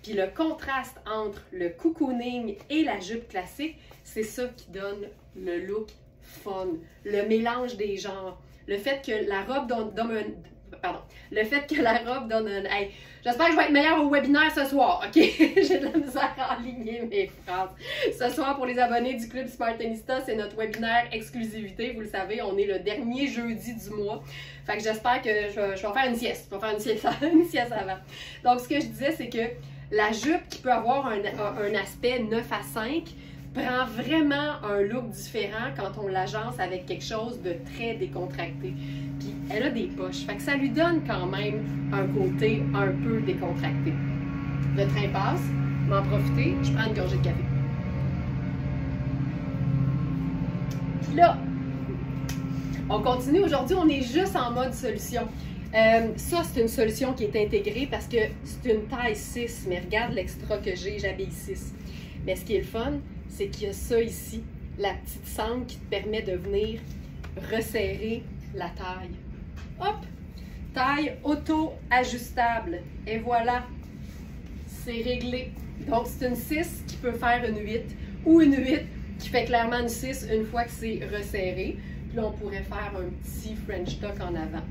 Puis le contraste entre le cocooning et la jupe classique, c'est ça qui donne le look fun. Le mélange des genres. Le fait que la robe donne un... Pardon. Le fait que la robe donne un... Hey, j'espère que je vais être meilleure au webinaire ce soir, OK? J'ai de la misère à aligner mes phrases. Ce soir, pour les abonnés du Club Spartanista, c'est notre webinaire exclusivité. Vous le savez, on est le dernier jeudi du mois. Fait que j'espère que je vais faire une sieste. Je vais faire une sieste avant. Donc, ce que je disais, c'est que la jupe qui peut avoir un aspect 9 à 5 prend vraiment un look différent quand on l'agence avec quelque chose de très décontracté. Puis elle a des poches, fait que ça lui donne quand même un côté un peu décontracté. Le train passe, m'en profiter, je prends une gorgée de café. Puis là, on continue. Aujourd'hui, on est juste en mode solution. Ça, c'est une solution qui est intégrée parce que c'est une taille 6, mais regarde l'extra que j'ai, j'habille 6. Mais ce qui est le fun, c'est qu'il y a ça ici, la petite sangle qui te permet de venir resserrer la taille. Hop! Taille auto-ajustable. Et voilà, c'est réglé. Donc, c'est une 6 qui peut faire une 8 ou une 8 qui fait clairement une 6 une fois que c'est resserré. Puis là, on pourrait faire un petit French tuck en avant.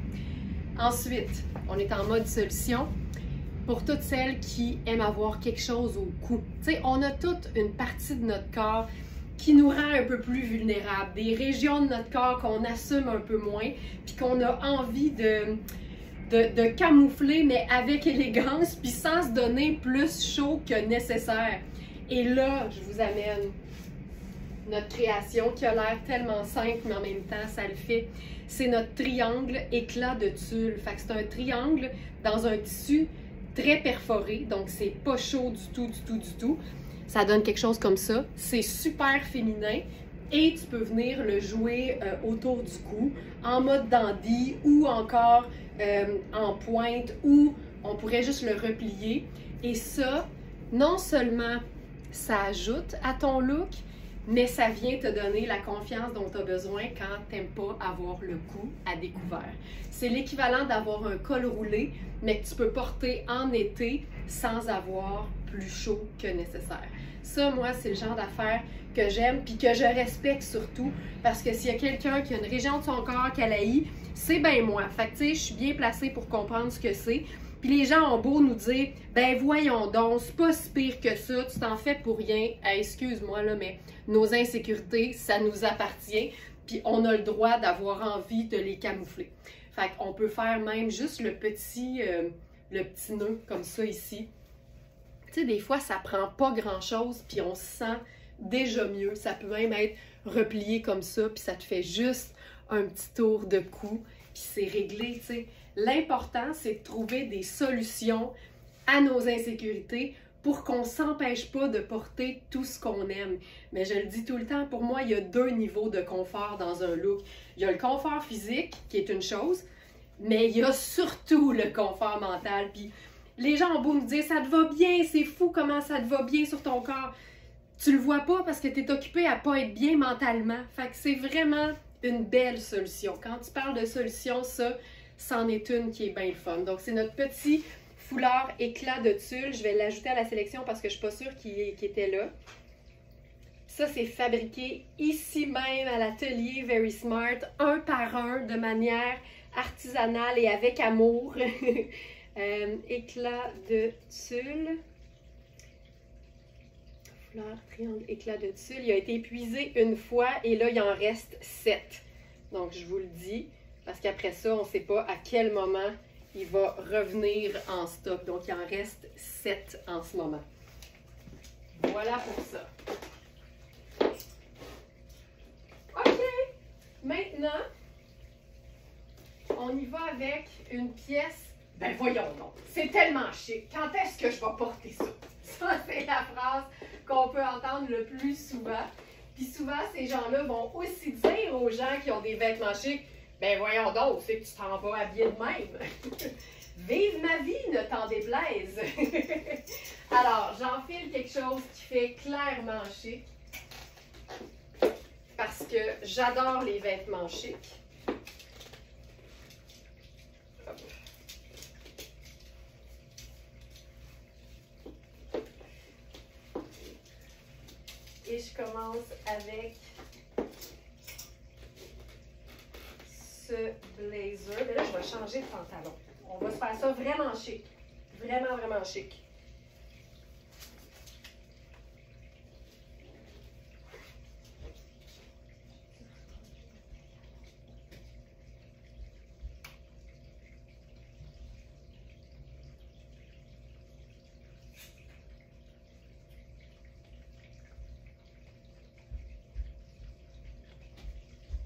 Ensuite, on est en mode solution. Pour toutes celles qui aiment avoir quelque chose au cou. Tu sais, on a toute une partie de notre corps qui nous rend un peu plus vulnérables, des régions de notre corps qu'on assume un peu moins, puis qu'on a envie de camoufler, mais avec élégance, puis sans se donner plus chaud que nécessaire. Et là, je vous amène notre création qui a l'air tellement simple, mais en même temps, ça le fait. C'est notre triangle éclat de tulle. Fait que c'est un triangle dans un tissu très perforé, donc c'est pas chaud du tout. Ça donne quelque chose comme ça. C'est super féminin et tu peux venir le jouer autour du cou en mode dandy ou encore en pointe ou on pourrait juste le replier. Et ça, non seulement ça ajoute à ton look, mais ça vient te donner la confiance dont tu as besoin quand tu n'aimes pas avoir le cou à découvert. C'est l'équivalent d'avoir un col roulé, mais que tu peux porter en été sans avoir plus chaud que nécessaire. Ça, moi, c'est le genre d'affaires que j'aime puis que je respecte surtout parce que s'il y a quelqu'un qui a une région de son corps qu'elle haït, c'est bien moi. Fait que, tu sais, je suis bien placée pour comprendre ce que c'est. Puis les gens ont beau nous dire, ben voyons donc, c'est pas si pire que ça, tu t'en fais pour rien. Hey, excuse-moi là, mais nos insécurités, ça nous appartient. Puis on a le droit d'avoir envie de les camoufler. Fait qu'on peut faire même juste le petit nœud comme ça ici. Tu sais, des fois, ça prend pas grand-chose, puis on se sent déjà mieux. Ça peut même être replié comme ça, puis ça te fait juste un petit tour de cou, puis c'est réglé, tu sais. L'important, c'est de trouver des solutions à nos insécurités pour qu'on ne s'empêche pas de porter tout ce qu'on aime. Mais je le dis tout le temps, pour moi, il y a 2 niveaux de confort dans un look. Il y a le confort physique, qui est une chose, mais il y a surtout le confort mental. Puis les gens ont beau nous dire « ça te va bien, c'est fou comment ça te va bien sur ton corps ». Tu le vois pas parce que tu es occupé à pas être bien mentalement. Fait que c'est vraiment une belle solution. Quand tu parles de solution, ça, c'en est une qui est bien le fun. Donc, c'est notre petit foulard éclat de tulle. Je vais l'ajouter à la sélection parce que je ne suis pas sûre qu'il était là. Ça, c'est fabriqué ici même à l'atelier Very Smart, un par un, de manière artisanale et avec amour. Éclat de tulle. Fleur, triangle, éclat de tulle. Il a été épuisé une fois et là, il en reste 7. Donc, je vous le dis, parce qu'après ça, on ne sait pas à quel moment il va revenir en stock. Donc, il en reste 7 en ce moment. Voilà pour ça. OK. Maintenant, on y va avec une pièce. Ben voyons donc, c'est tellement chic. Quand est-ce que je vais porter ça? Ça, c'est la phrase qu'on peut entendre le plus souvent. Puis souvent, ces gens-là vont aussi dire aux gens qui ont des vêtements chics, ben voyons donc, c'est que tu t'en vas habillé de même. Vive ma vie, ne t'en déplaise. Alors, j'enfile quelque chose qui fait clairement chic. Parce que j'adore les vêtements chics. Hop. Et je commence avec ce blazer. Mais là, je vais changer de pantalon. On va se faire ça vraiment chic. Vraiment, vraiment chic.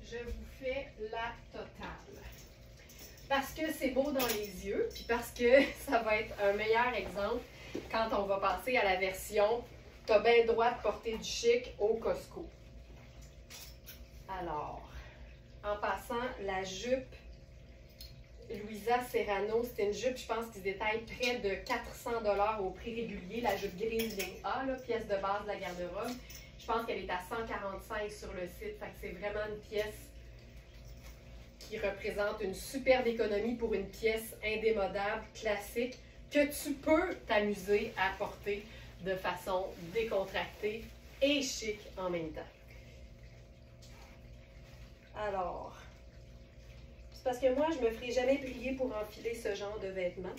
Je vous fais la totale. Parce que c'est beau dans les yeux, puis parce que ça va être un meilleur exemple quand on va passer à la version « T'as bien le droit de porter du chic au Costco ». Alors, en passant, la jupe Louisa Serrano, c'est une jupe, je pense, qui se détaille près de 400 $ au prix régulier. La jupe grise ligne A, là, pièce de base de la garde-robe. Je pense qu'elle est à 145 sur le site. Fait que c'est vraiment une pièce qui représente une superbe économie pour une pièce indémodable, classique, que tu peux t'amuser à porter de façon décontractée et chic en même temps. Alors, c'est parce que moi, je me ferai jamais prier pour enfiler ce genre de vêtements.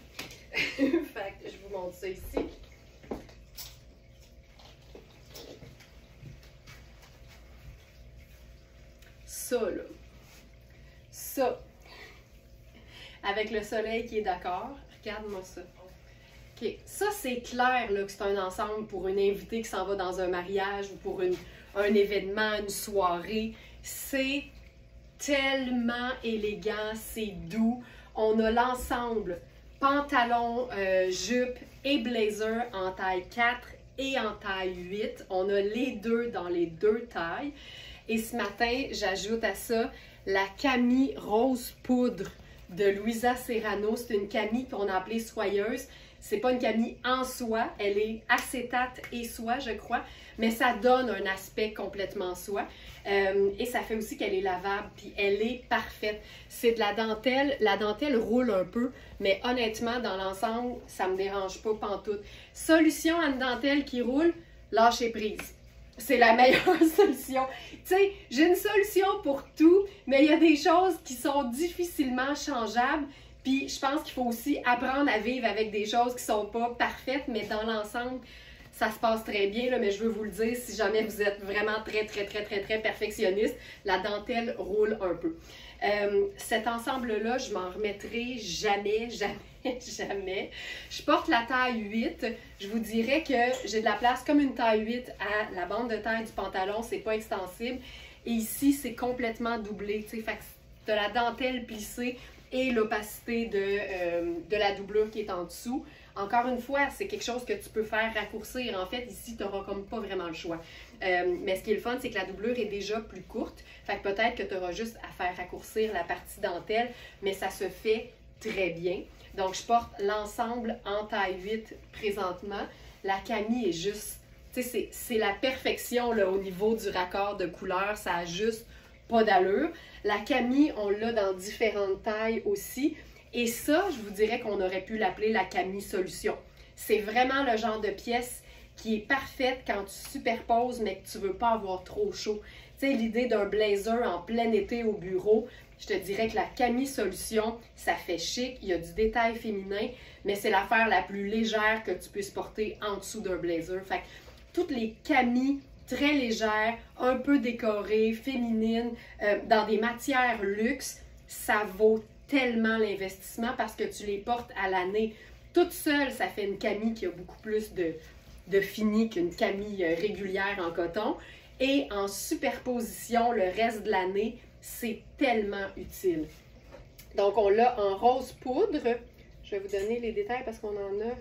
Fait que je vous montre ça ici. Ça, là. Ça. Avec le soleil qui est d'accord. Regarde-moi ça. OK. Ça, c'est clair là, que c'est un ensemble pour une invitée qui s'en va dans un mariage ou pour un événement, une soirée. C'est tellement élégant, c'est doux. On a l'ensemble pantalon, jupe et blazer en taille 4 et en taille 8. On a les deux dans les deux tailles. Et ce matin, j'ajoute à ça la Camille Rose Poudre de Louisa Serrano. C'est une Camille qu'on a appelée soyeuse. C'est pas une Camille en soie, elle est acétate et soie, je crois, mais ça donne un aspect complètement soie. Et ça fait aussi qu'elle est lavable, puis elle est parfaite. C'est de la dentelle roule un peu, mais honnêtement, dans l'ensemble, ça me dérange pas pantoute. Solution à une dentelle qui roule, lâcher prise. C'est la meilleure solution. Tu sais, j'ai une solution pour tout, mais il y a des choses qui sont difficilement changeables. Puis je pense qu'il faut aussi apprendre à vivre avec des choses qui sont pas parfaites, mais dans l'ensemble, ça se passe très bien. Là, mais je veux vous le dire, si jamais vous êtes vraiment très perfectionniste, la dentelle roule un peu. Cet ensemble-là, je m'en remettrai jamais. Je porte la taille 8. Je vous dirais que j'ai de la place comme une taille 8 à la bande de taille du pantalon. C'est pas extensible. Et ici, c'est complètement doublé. Fait que tu as la dentelle plissée et l'opacité de la doublure qui est en dessous. Encore une fois, c'est quelque chose que tu peux faire raccourcir. En fait, ici, tu n'auras comme pas vraiment le choix. Mais ce qui est le fun, c'est que la doublure est déjà plus courte. Fait que peut-être que tu auras juste à faire raccourcir la partie dentelle, mais ça se fait très bien. Donc, je porte l'ensemble en taille 8 présentement. La Camille est juste, tu sais, c'est la perfection là, au niveau du raccord de couleur. Ça a juste pas d'allure. La Camille, on l'a dans différentes tailles aussi. Et ça, je vous dirais qu'on aurait pu l'appeler la Camille Solution. C'est vraiment le genre de pièce qui est parfaite quand tu superposes, mais que tu veux pas avoir trop chaud. Tu sais, l'idée d'un blazer en plein été au bureau, je te dirais que la Cammi Solution, ça fait chic, il y a du détail féminin, mais c'est l'affaire la plus légère que tu puisses porter en dessous d'un blazer. Fait que toutes les Cammi très légères, un peu décorées, féminines, dans des matières luxe, ça vaut tellement l'investissement parce que tu les portes à l'année. Toute seule, ça fait une Cammi qui a beaucoup plus de fini qu'une Cammi régulière en coton. Et en superposition, le reste de l'année, c'est tellement utile. Donc, on l'a en rose poudre. Je vais vous donner les détails parce qu'on en a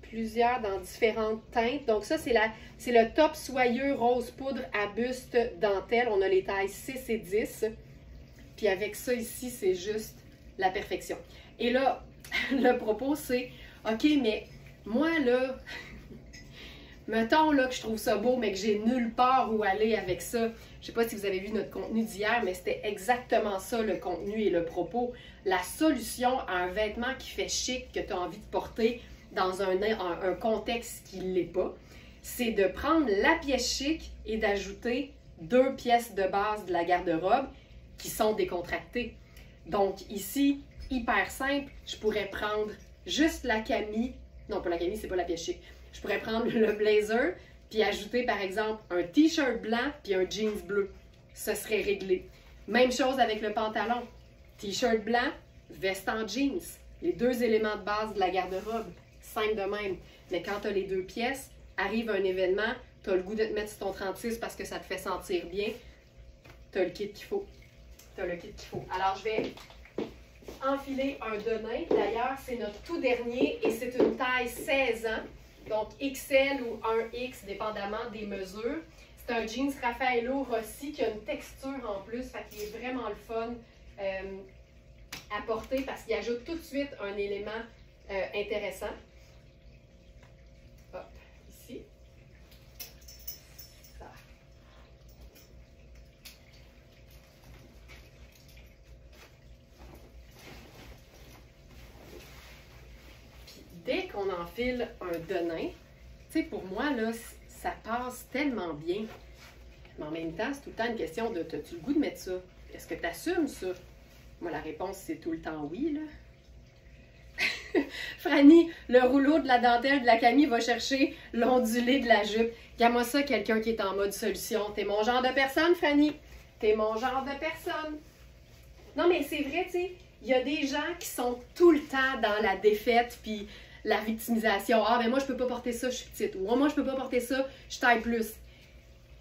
plusieurs dans différentes teintes. Donc, ça, c'est le top soyeux rose poudre à buste dentelle. On a les tailles 6 et 10. Puis avec ça ici, c'est juste la perfection. Et là, le propos, c'est, OK, mais moi, là, mettons là, que je trouve ça beau, mais que j'ai nulle part où aller avec ça. Je sais pas si vous avez vu notre contenu d'hier, mais c'était exactement ça, le contenu et le propos. La solution à un vêtement qui fait chic, que tu as envie de porter dans un contexte qui ne l'est pas, c'est de prendre la pièce chic et d'ajouter 2 pièces de base de la garde-robe qui sont décontractées. Donc ici, hyper simple, je pourrais prendre juste la Cammi, non pas la Cammi, c'est pas la pièce chic, je pourrais prendre le blazer puis ajouter par exemple un t-shirt blanc puis un jeans bleu. Ce serait réglé. Même chose avec le pantalon. T-shirt blanc, veste en jeans. Les 2 éléments de base de la garde-robe. Simple de même. Mais quand tu as les 2 pièces, arrive un événement, tu as le goût de te mettre sur ton 36 parce que ça te fait sentir bien, tu as le kit qu'il faut. Alors, je vais enfiler un denim. D'ailleurs, c'est notre tout dernier et c'est une taille 16 ans. Donc, XL ou 1X, dépendamment des mesures. C'est un jeans Raffaello Rossi qui a une texture en plus, fait qu'il est vraiment le fun à porter parce qu'il ajoute tout de suite un élément intéressant. Hop, ici. Ça. Puis, dès qu'on enfile un denim, tu sais, pour moi, là, ça passe tellement bien. Mais en même temps, c'est tout le temps une question de, as-tu le goût de mettre ça? Est-ce que tu assumes ça? Moi, la réponse, c'est tout le temps oui, là. Franny, le rouleau de la dentelle de la Cammi va chercher l'ondulé de la jupe. Regarde-moi ça, quelqu'un qui est en mode solution. T'es mon genre de personne, Franny. T'es mon genre de personne. Non, mais c'est vrai, tu sais, il y a des gens qui sont tout le temps dans la défaite puis la victimisation. Ah, ben moi, je peux pas porter ça, je suis petite. Ou moi, je peux pas porter ça, je taille plus.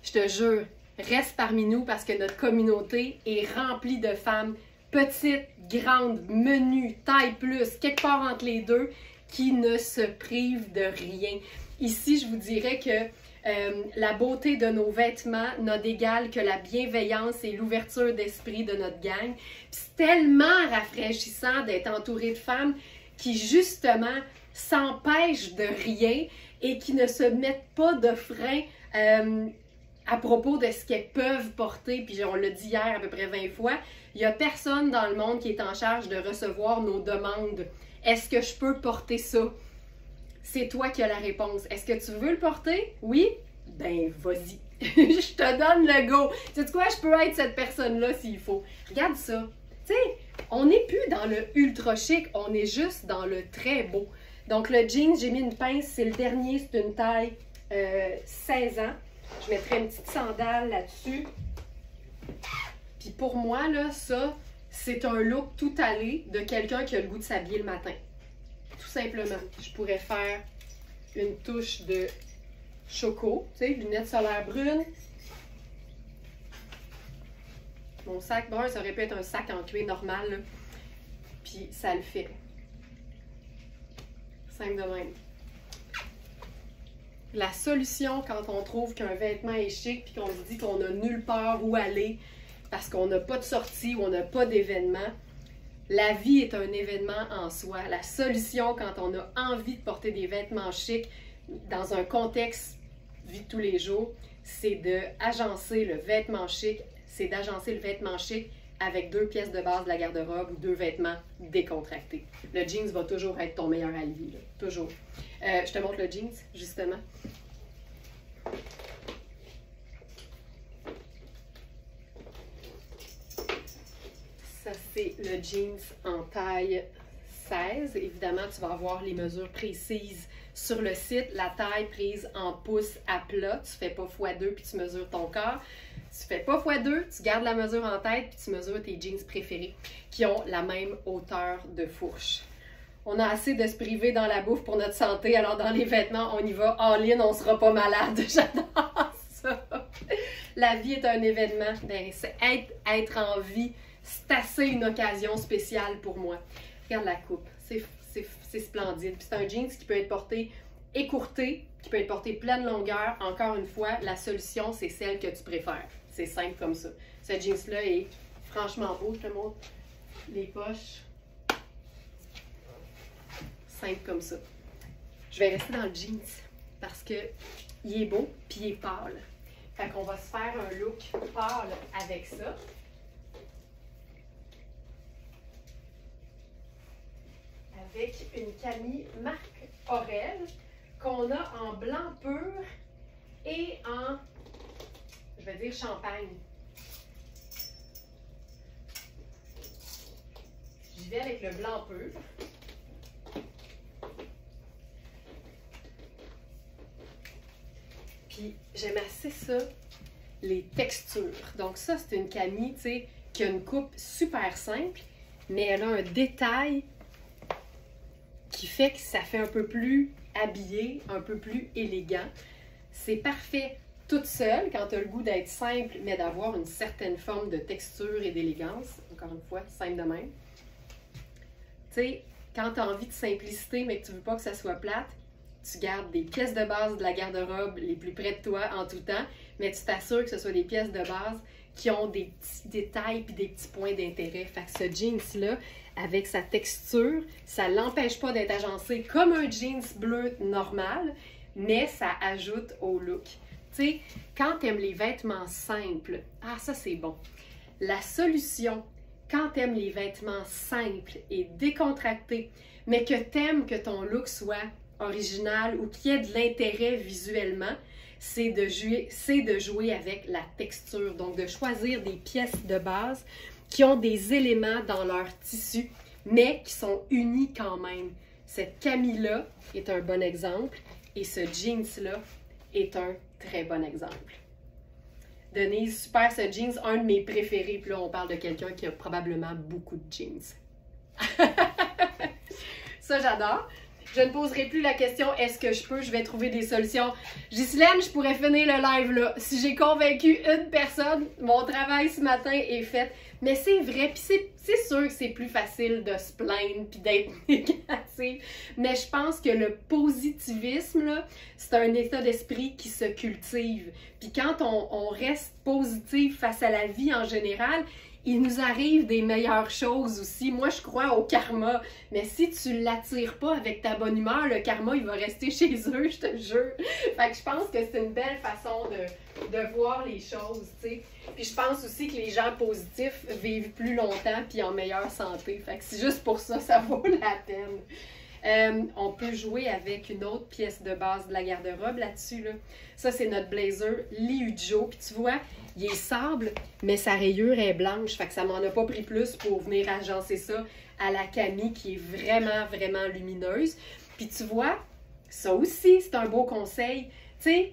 Je te jure, reste parmi nous parce que notre communauté est remplie de femmes petites, grandes, menues, taille plus, quelque part entre les deux, qui ne se privent de rien. Ici, je vous dirais que la beauté de nos vêtements n'a d'égal que la bienveillance et l'ouverture d'esprit de notre gang. C'est tellement rafraîchissant d'être entouré de femmes qui, justement, s'empêchent de rien et qui ne se mettent pas de frein à propos de ce qu'elles peuvent porter. Puis on l'a dit hier à peu près 20 fois, il n'y a personne dans le monde qui est en charge de recevoir nos demandes. Est-ce que je peux porter ça? C'est toi qui as la réponse. Est-ce que tu veux le porter? Oui? Ben, vas-y. Je te donne le go. Tu sais quoi? Je peux être cette personne-là s'il faut. Regarde ça. Tu sais, on n'est plus dans le ultra chic, on est juste dans le très beau. Donc, le jeans, j'ai mis une pince, c'est le dernier, c'est une taille 16 ans. Je mettrai une petite sandale là-dessus. Puis pour moi, là, ça, c'est un look tout allé de quelqu'un qui a le goût de s'habiller le matin. Tout simplement. Je pourrais faire une touche de choco, tu sais, lunettes solaires brunes. Mon sac brun, ça aurait pu être un sac en cuir normal, là. Puis ça le fait. Simple de même. La solution quand on trouve qu'un vêtement est chic puis qu'on se dit qu'on n'a nulle part où aller parce qu'on n'a pas de sortie ou on n'a pas d'événement, la vie est un événement en soi. La solution quand on a envie de porter des vêtements chics dans un contexte vie de tous les jours, c'est d'agencer le vêtement chic, avec 2 pièces de base de la garde-robe ou 2 vêtements décontractés. Le jeans va toujours être ton meilleur allié, là. Toujours. Je te montre le jeans, justement. Ça, c'est le jeans en taille 16. Évidemment, tu vas avoir les mesures précises sur le site. La taille prise en pouces à plat. Tu ne fais pas x2 puis tu mesures ton corps. Tu fais pas x2, tu gardes la mesure en tête puis tu mesures tes jeans préférés qui ont la même hauteur de fourche. On a assez de se priver dans la bouffe pour notre santé, alors dans les vêtements, on y va all-in, on sera pas malade. J'adore ça! La vie est un événement. Ben, c'est être en vie, c'est assez une occasion spéciale pour moi. Regarde la coupe, c'est splendide. Puis c'est un jeans qui peut être porté écourté, qui peut être porté pleine longueur. Encore une fois, la solution, c'est celle que tu préfères. C'est simple comme ça. Ce jeans-là est franchement beau. Je te montre les poches. Simple comme ça. Je vais rester dans le jeans parce que il est beau puis il est pâle. Fait qu'on va se faire un look pâle avec ça. Avec une camie marque Aurel qu'on a en blanc pur et en, je vais dire, champagne. J'y vais avec le blanc pur. Puis j'aime assez ça, les textures. Donc ça, c'est une camie, tu sais, qui a une coupe super simple, mais elle a un détail qui fait que ça fait un peu plus habillé, un peu plus élégant. C'est parfait toute seule quand tu as le goût d'être simple, mais d'avoir une certaine forme de texture et d'élégance. Encore une fois, simple de même. Tu sais, quand tu as envie de simplicité, mais que tu ne veux pas que ça soit plate, tu gardes des pièces de base de la garde-robe les plus près de toi en tout temps, mais tu t'assures que ce soit des pièces de base qui ont des petits détails puis des petits points d'intérêt. Fait que ce jeans-là, avec sa texture, ça ne l'empêche pas d'être agencé comme un jeans bleu normal, mais ça ajoute au look. Tu sais, quand tu aimes les vêtements simples, ah ça c'est bon. La solution, quand tu aimes les vêtements simples et décontractés, mais que tu aimes que ton look soit original ou qu'il y ait de l'intérêt visuellement, c'est de jouer avec la texture. Donc, de choisir des pièces de base qui ont des éléments dans leur tissu, mais qui sont unis quand même. Cette camie-là est un bon exemple et ce jeans-là est un très bon exemple. Denise, super ce jeans, un de mes préférés. Puis là, on parle de quelqu'un qui a probablement beaucoup de jeans. Ça, j'adore. Je ne poserai plus la question « Est-ce que je peux? » Je vais trouver des solutions. Ghislaine, je pourrais finir le live là. Si j'ai convaincu une personne, mon travail ce matin est fait. Mais c'est vrai, puis c'est sûr que c'est plus facile de se plaindre puis d'être négatif. Mais je pense que le positivisme, là, c'est un état d'esprit qui se cultive. Puis quand on reste positif face à la vie en général, il nous arrive des meilleures choses aussi. Moi, je crois au karma. Mais si tu ne l'attires pas avec ta bonne humeur, le karma, il va rester chez eux, je te jure. Fait que je pense que c'est une belle façon de voir les choses, tu sais. Puis je pense aussi que les gens positifs vivent plus longtemps puis en meilleure santé. Fait que c'est juste pour ça, ça vaut la peine. On peut jouer avec une autre pièce de base de la garde-robe là-dessus. Là. Ça, c'est notre blazer Liujo. Puis tu vois, il est sable, mais sa rayure est blanche. Fait que ça m'en a pas pris plus pour venir agencer ça à la camie qui est vraiment, vraiment lumineuse. Puis tu vois, ça aussi, c'est un beau conseil. Tu sais,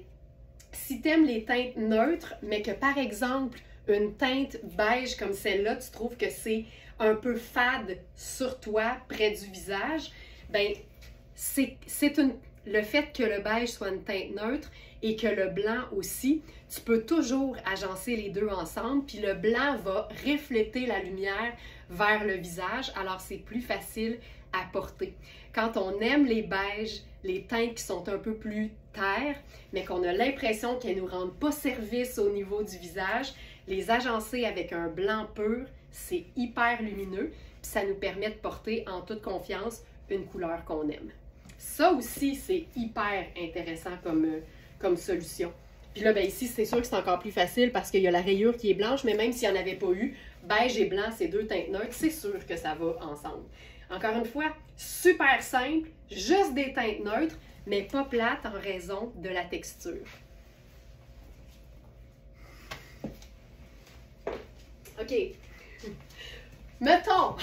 si tu aimes les teintes neutres, mais que par exemple, une teinte beige comme celle-là, tu trouves que c'est un peu fade sur toi, près du visage, ben le fait que le beige soit une teinte neutre et que le blanc aussi, tu peux toujours agencer les deux ensemble, puis le blanc va refléter la lumière vers le visage, alors c'est plus facile à porter. Quand on aime les beiges, les teintes qui sont un peu plus terre, mais qu'on a l'impression qu'elles ne nous rendent pas service au niveau du visage, les agencer avec un blanc pur, c'est hyper lumineux, puis ça nous permet de porter en toute confiance une couleur qu'on aime. Ça aussi, c'est hyper intéressant comme solution. Puis là, ben ici, c'est sûr que c'est encore plus facile parce qu'il y a la rayure qui est blanche, mais même s'il n'y en avait pas eu, beige et blanc, c'est deux teintes neutres, c'est sûr que ça va ensemble. Encore une fois, super simple, juste des teintes neutres, mais pas plates en raison de la texture. OK. Mettons,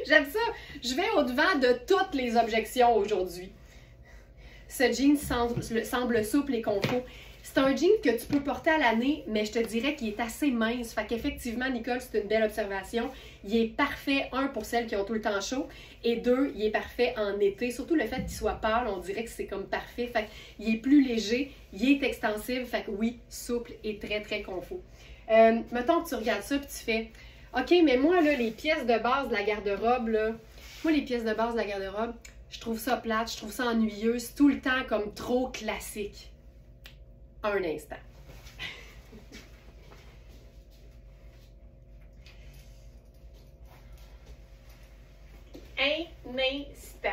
j'aime ça, je vais au-devant de toutes les objections aujourd'hui. Ce jean semble souple et confort. C'est un jean que tu peux porter à l'année, mais je te dirais qu'il est assez mince. Fait qu'effectivement, Nicole, c'est une belle observation. Il est parfait, un, pour celles qui ont tout le temps chaud, et deux, il est parfait en été. Surtout le fait qu'il soit pâle, on dirait que c'est comme parfait. Fait qu'il est plus léger, il est extensible. Fait que oui, souple et très, très confort. Mettons que tu regardes ça et tu fais « OK, mais moi, là, les pièces de base de la garde-robe, là, moi, les pièces de base de la garde-robe, je trouve ça plate, je trouve ça ennuyeux, c'est tout le temps comme trop classique. » Un instant. Un instant.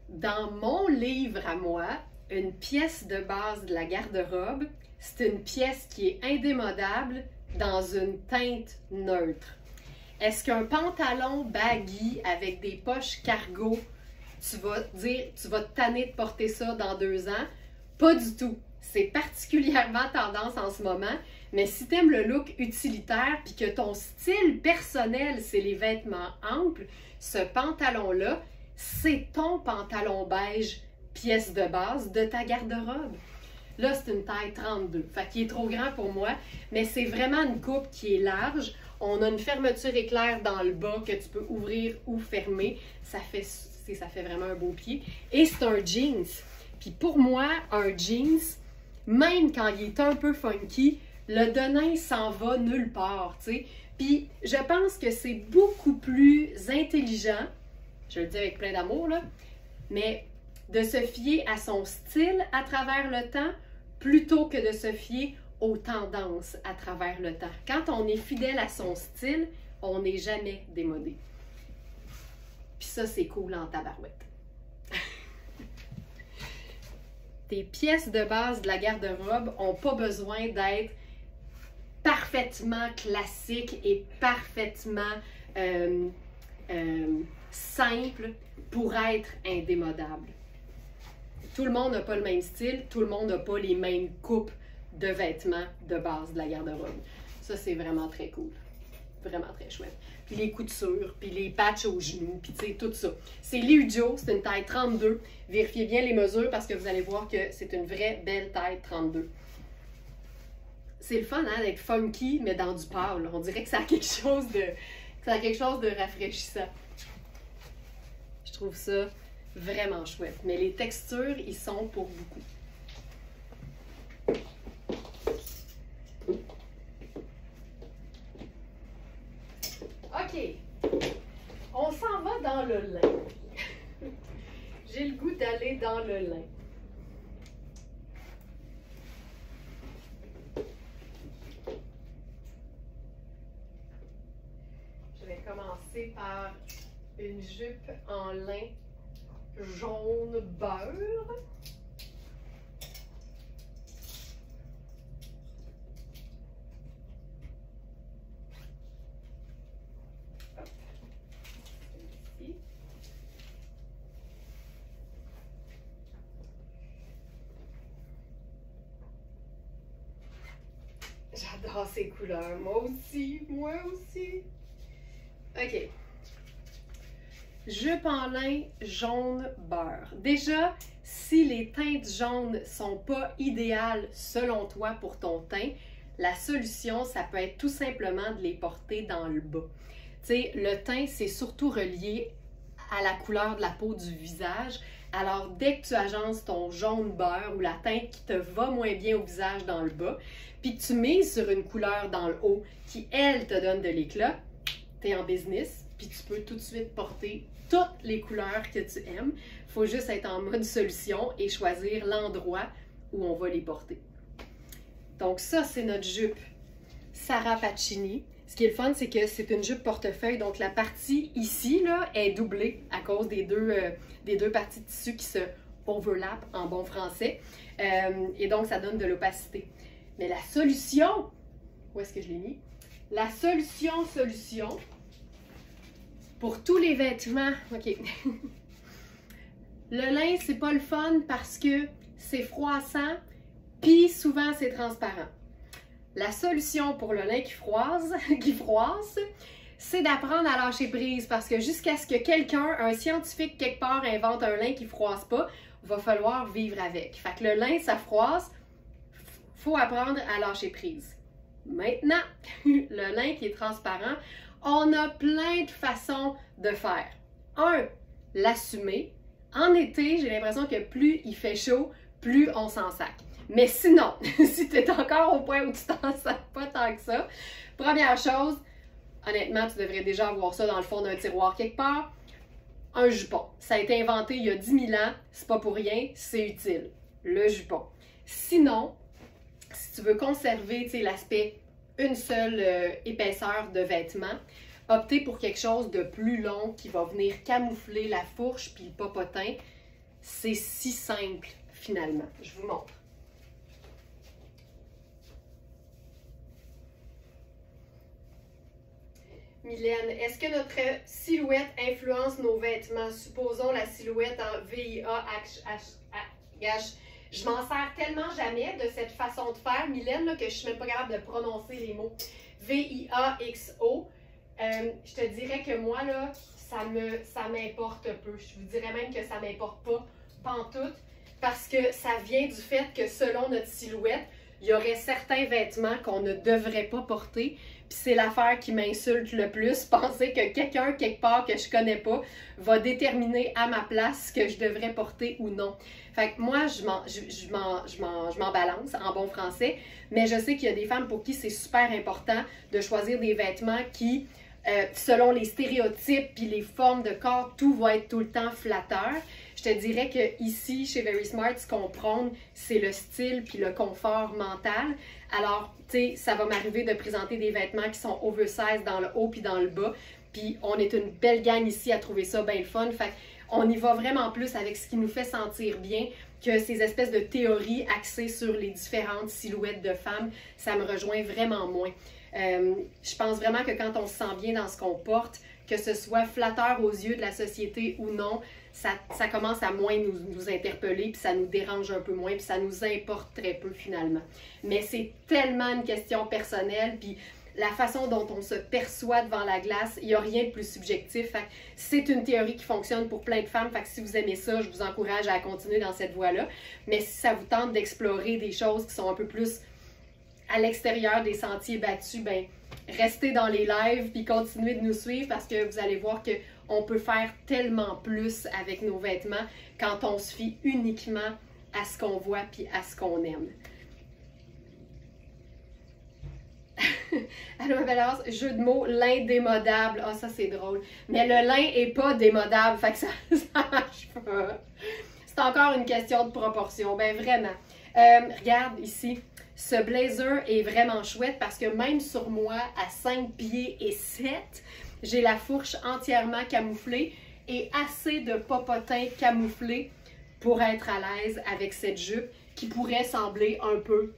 Dans mon livre à moi, une pièce de base de la garde-robe, c'est une pièce qui est indémodable dans une teinte neutre. Est-ce qu'un pantalon baggy avec des poches cargo, tu vas te tanner de porter ça dans 2 ans? Pas du tout. C'est particulièrement tendance en ce moment, mais si tu aimes le look utilitaire puis que ton style personnel, c'est les vêtements amples, ce pantalon-là, c'est ton pantalon beige, pièce de base de ta garde-robe. Là, c'est une taille 32. Fait qu'il est trop grand pour moi, mais c'est vraiment une coupe qui est large. On a une fermeture éclair dans le bas que tu peux ouvrir ou fermer. Ça fait vraiment un beau pied. Et c'est un jeans. Puis pour moi, un jeans, même quand il est un peu funky, le denim s'en va nulle part, tu sais. Puis je pense que c'est beaucoup plus intelligent, je le dis avec plein d'amour, là, mais de se fier à son style à travers le temps plutôt que de se fier aux tendances à travers le temps. Quand on est fidèle à son style, on n'est jamais démodé. Puis ça, c'est cool en tabarouette. Tes pièces de base de la garde-robe n'ont pas besoin d'être parfaitement classiques et parfaitement simples pour être indémodables. Tout le monde n'a pas le même style, tout le monde n'a pas les mêmes coupes de vêtements de base de la garde-robe. Ça, c'est vraiment très cool. Vraiment très chouette. Puis les coutures, puis les patchs aux genoux, puis tu sais, tout ça. C'est Liudio, c'est une taille 32. Vérifiez bien les mesures parce que vous allez voir que c'est une vraie belle taille 32. C'est le fun, hein, d'être funky, mais dans du pâle. On dirait que ça a quelque chose de rafraîchissant. Je trouve ça vraiment chouette. Mais les textures, ils sont pour beaucoup. OK. On s'en va dans le lin. J'ai le goût d'aller dans le lin. Je vais commencer par une jupe en lin jaune beurre. Hop. Ici. J'adore ces couleurs. Moi aussi, moi aussi. OK. Jupe en lin jaune beurre. Déjà, si les teintes jaunes ne sont pas idéales selon toi pour ton teint, la solution, ça peut être tout simplement de les porter dans le bas. Tu sais, le teint, c'est surtout relié à la couleur de la peau du visage. Alors, dès que tu agences ton jaune beurre ou la teinte qui te va moins bien au visage dans le bas, puis que tu mises sur une couleur dans le haut qui, elle, te donne de l'éclat, tu es en business. puis tu peux tout de suite porter toutes les couleurs que tu aimes. Il faut juste être en mode solution et choisir l'endroit où on va les porter. Donc ça, c'est notre jupe Sarah Pacini. Ce qui est le fun, c'est que c'est une jupe portefeuille, donc la partie ici là, est doublée à cause des deux parties de tissu qui se overlappent en bon français. Et donc, ça donne de l'opacité. Mais la solution, où est-ce que je l'ai mis? La solution pour tous les vêtements, ok. Le lin, c'est pas le fun parce que c'est froissant, puis souvent c'est transparent. La solution pour le lin qui froisse, c'est d'apprendre à lâcher prise parce que jusqu'à ce que quelqu'un, un scientifique quelque part, invente un lin qui froisse pas, va falloir vivre avec. Fait que le lin, ça froisse, faut apprendre à lâcher prise. Maintenant, le lin qui est transparent, on a plein de façons de faire. Un, l'assumer. En été, j'ai l'impression que plus il fait chaud, plus on s'en sac. Mais sinon, si tu es encore au point où tu t'en sers pas tant que ça, première chose, honnêtement, tu devrais déjà avoir ça dans le fond d'un tiroir quelque part, un jupon. Ça a été inventé il y a 10 000 ans, c'est pas pour rien, c'est utile, le jupon. Sinon, si tu veux conserver l'aspect une seule épaisseur de vêtement, optez pour quelque chose de plus long qui va venir camoufler la fourche puis le popotin. C'est si simple finalement. Je vous montre. Mylène, est-ce que notre silhouette influence nos vêtements? Supposons la silhouette en VIA, je m'en sers tellement jamais de cette façon de faire, Mylène, là, que je ne suis même pas capable de prononcer les mots. VIAXO. Je te dirais que moi, là, ça m'importe peu. Je vous dirais même que ça ne m'importe pas pantoute, parce que ça vient du fait que selon notre silhouette, il y aurait certains vêtements qu'on ne devrait pas porter. Puis c'est l'affaire qui m'insulte le plus. Penser que quelqu'un, quelque part, que je connais pas, va déterminer à ma place ce que je devrais porter ou non. Fait que moi, je m'en balance en bon français, mais je sais qu'il y a des femmes pour qui c'est super important de choisir des vêtements qui, selon les stéréotypes puis les formes de corps, tout va être tout le temps flatteur. Je te dirais que ici, chez Very Smart, ce qu'on prône, c'est le style puis le confort mental. Alors, tu sais, ça va m'arriver de présenter des vêtements qui sont oversize dans le haut puis dans le bas. Puis on est une belle gang ici à trouver ça bien le fun. Fait on y va vraiment plus avec ce qui nous fait sentir bien que ces espèces de théories axées sur les différentes silhouettes de femmes. Ça me rejoint vraiment moins. Je pense vraiment que quand on se sent bien dans ce qu'on porte, que ce soit flatteur aux yeux de la société ou non, ça commence à moins nous interpeller, puis ça nous dérange un peu moins, puis ça nous importe très peu finalement. Mais c'est tellement une question personnelle, puis la façon dont on se perçoit devant la glace, il n'y a rien de plus subjectif. C'est une théorie qui fonctionne pour plein de femmes. Fait que si vous aimez ça, je vous encourage à continuer dans cette voie-là. Mais si ça vous tente d'explorer des choses qui sont un peu plus à l'extérieur des sentiers battus, ben restez dans les lives puis continuez de nous suivre parce que vous allez voir qu'on peut faire tellement plus avec nos vêtements quand on se fie uniquement à ce qu'on voit puis à ce qu'on aime. Allô, ma belle race, jeu de mots, lin démodable. Ah, ça c'est drôle. Mais le lin est pas démodable, fait que ça marche pas. C'est encore une question de proportion, ben vraiment. Regarde ici, ce blazer est vraiment chouette parce que même sur moi, à 5 pieds et 7, j'ai la fourche entièrement camouflée et assez de popotin camouflé pour être à l'aise avec cette jupe qui pourrait sembler un peu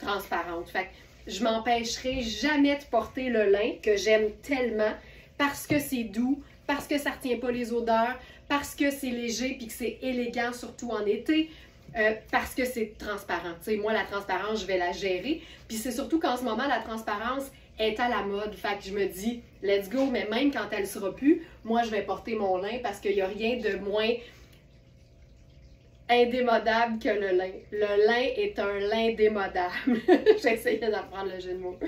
transparente. Fait que je m'empêcherai jamais de porter le lin que j'aime tellement parce que c'est doux, parce que ça ne retient pas les odeurs, parce que c'est léger puis que c'est élégant, surtout en été, parce que c'est transparent. Tu sais, moi, la transparence, je vais la gérer. Puis c'est surtout qu'en ce moment, la transparence est à la mode. Fait que je me dis, let's go, mais même quand elle ne sera plus, moi, je vais porter mon lin parce qu'il n'y a rien de moins indémodable que le lin. Le lin est un lin démodable. J'essayais d'apprendre le jeu de mots.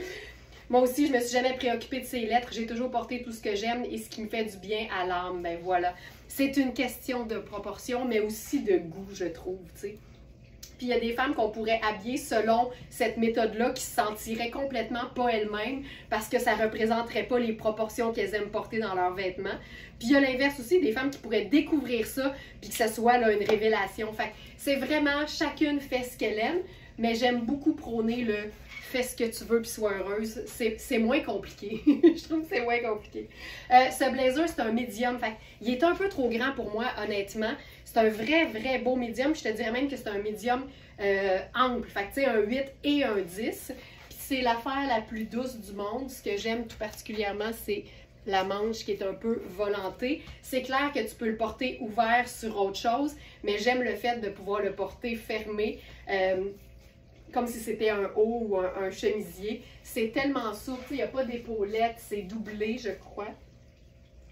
Moi aussi, je me suis jamais préoccupée de ces lettres. J'ai toujours porté tout ce que j'aime et ce qui me fait du bien à l'âme. Ben voilà. C'est une question de proportion, mais aussi de goût, je trouve, tu sais. Puis il y a des femmes qu'on pourrait habiller selon cette méthode-là qui se sentiraient complètement pas elles-mêmes parce que ça représenterait pas les proportions qu'elles aiment porter dans leurs vêtements. Puis il y a l'inverse aussi, des femmes qui pourraient découvrir ça puis que ça soit là, une révélation. Fait que c'est vraiment chacune fait ce qu'elle aime, mais j'aime beaucoup prôner le fais ce que tu veux puis sois heureuse. C'est moins compliqué. Je trouve que c'est moins compliqué. Ce blazer, c'est un médium. Fait il est un peu trop grand pour moi, honnêtement. C'est un vrai beau médium. Je te dirais même que c'est un médium ample. Fait que tu sais, un 8 et un 10. Puis c'est l'affaire la plus douce du monde. Ce que j'aime tout particulièrement, c'est la manche qui est un peu volantée. C'est clair que tu peux le porter ouvert sur autre chose, mais j'aime le fait de pouvoir le porter fermé, comme si c'était un haut ou un chemisier. C'est tellement souple, il n'y a pas d'épaulette, c'est doublé, je crois.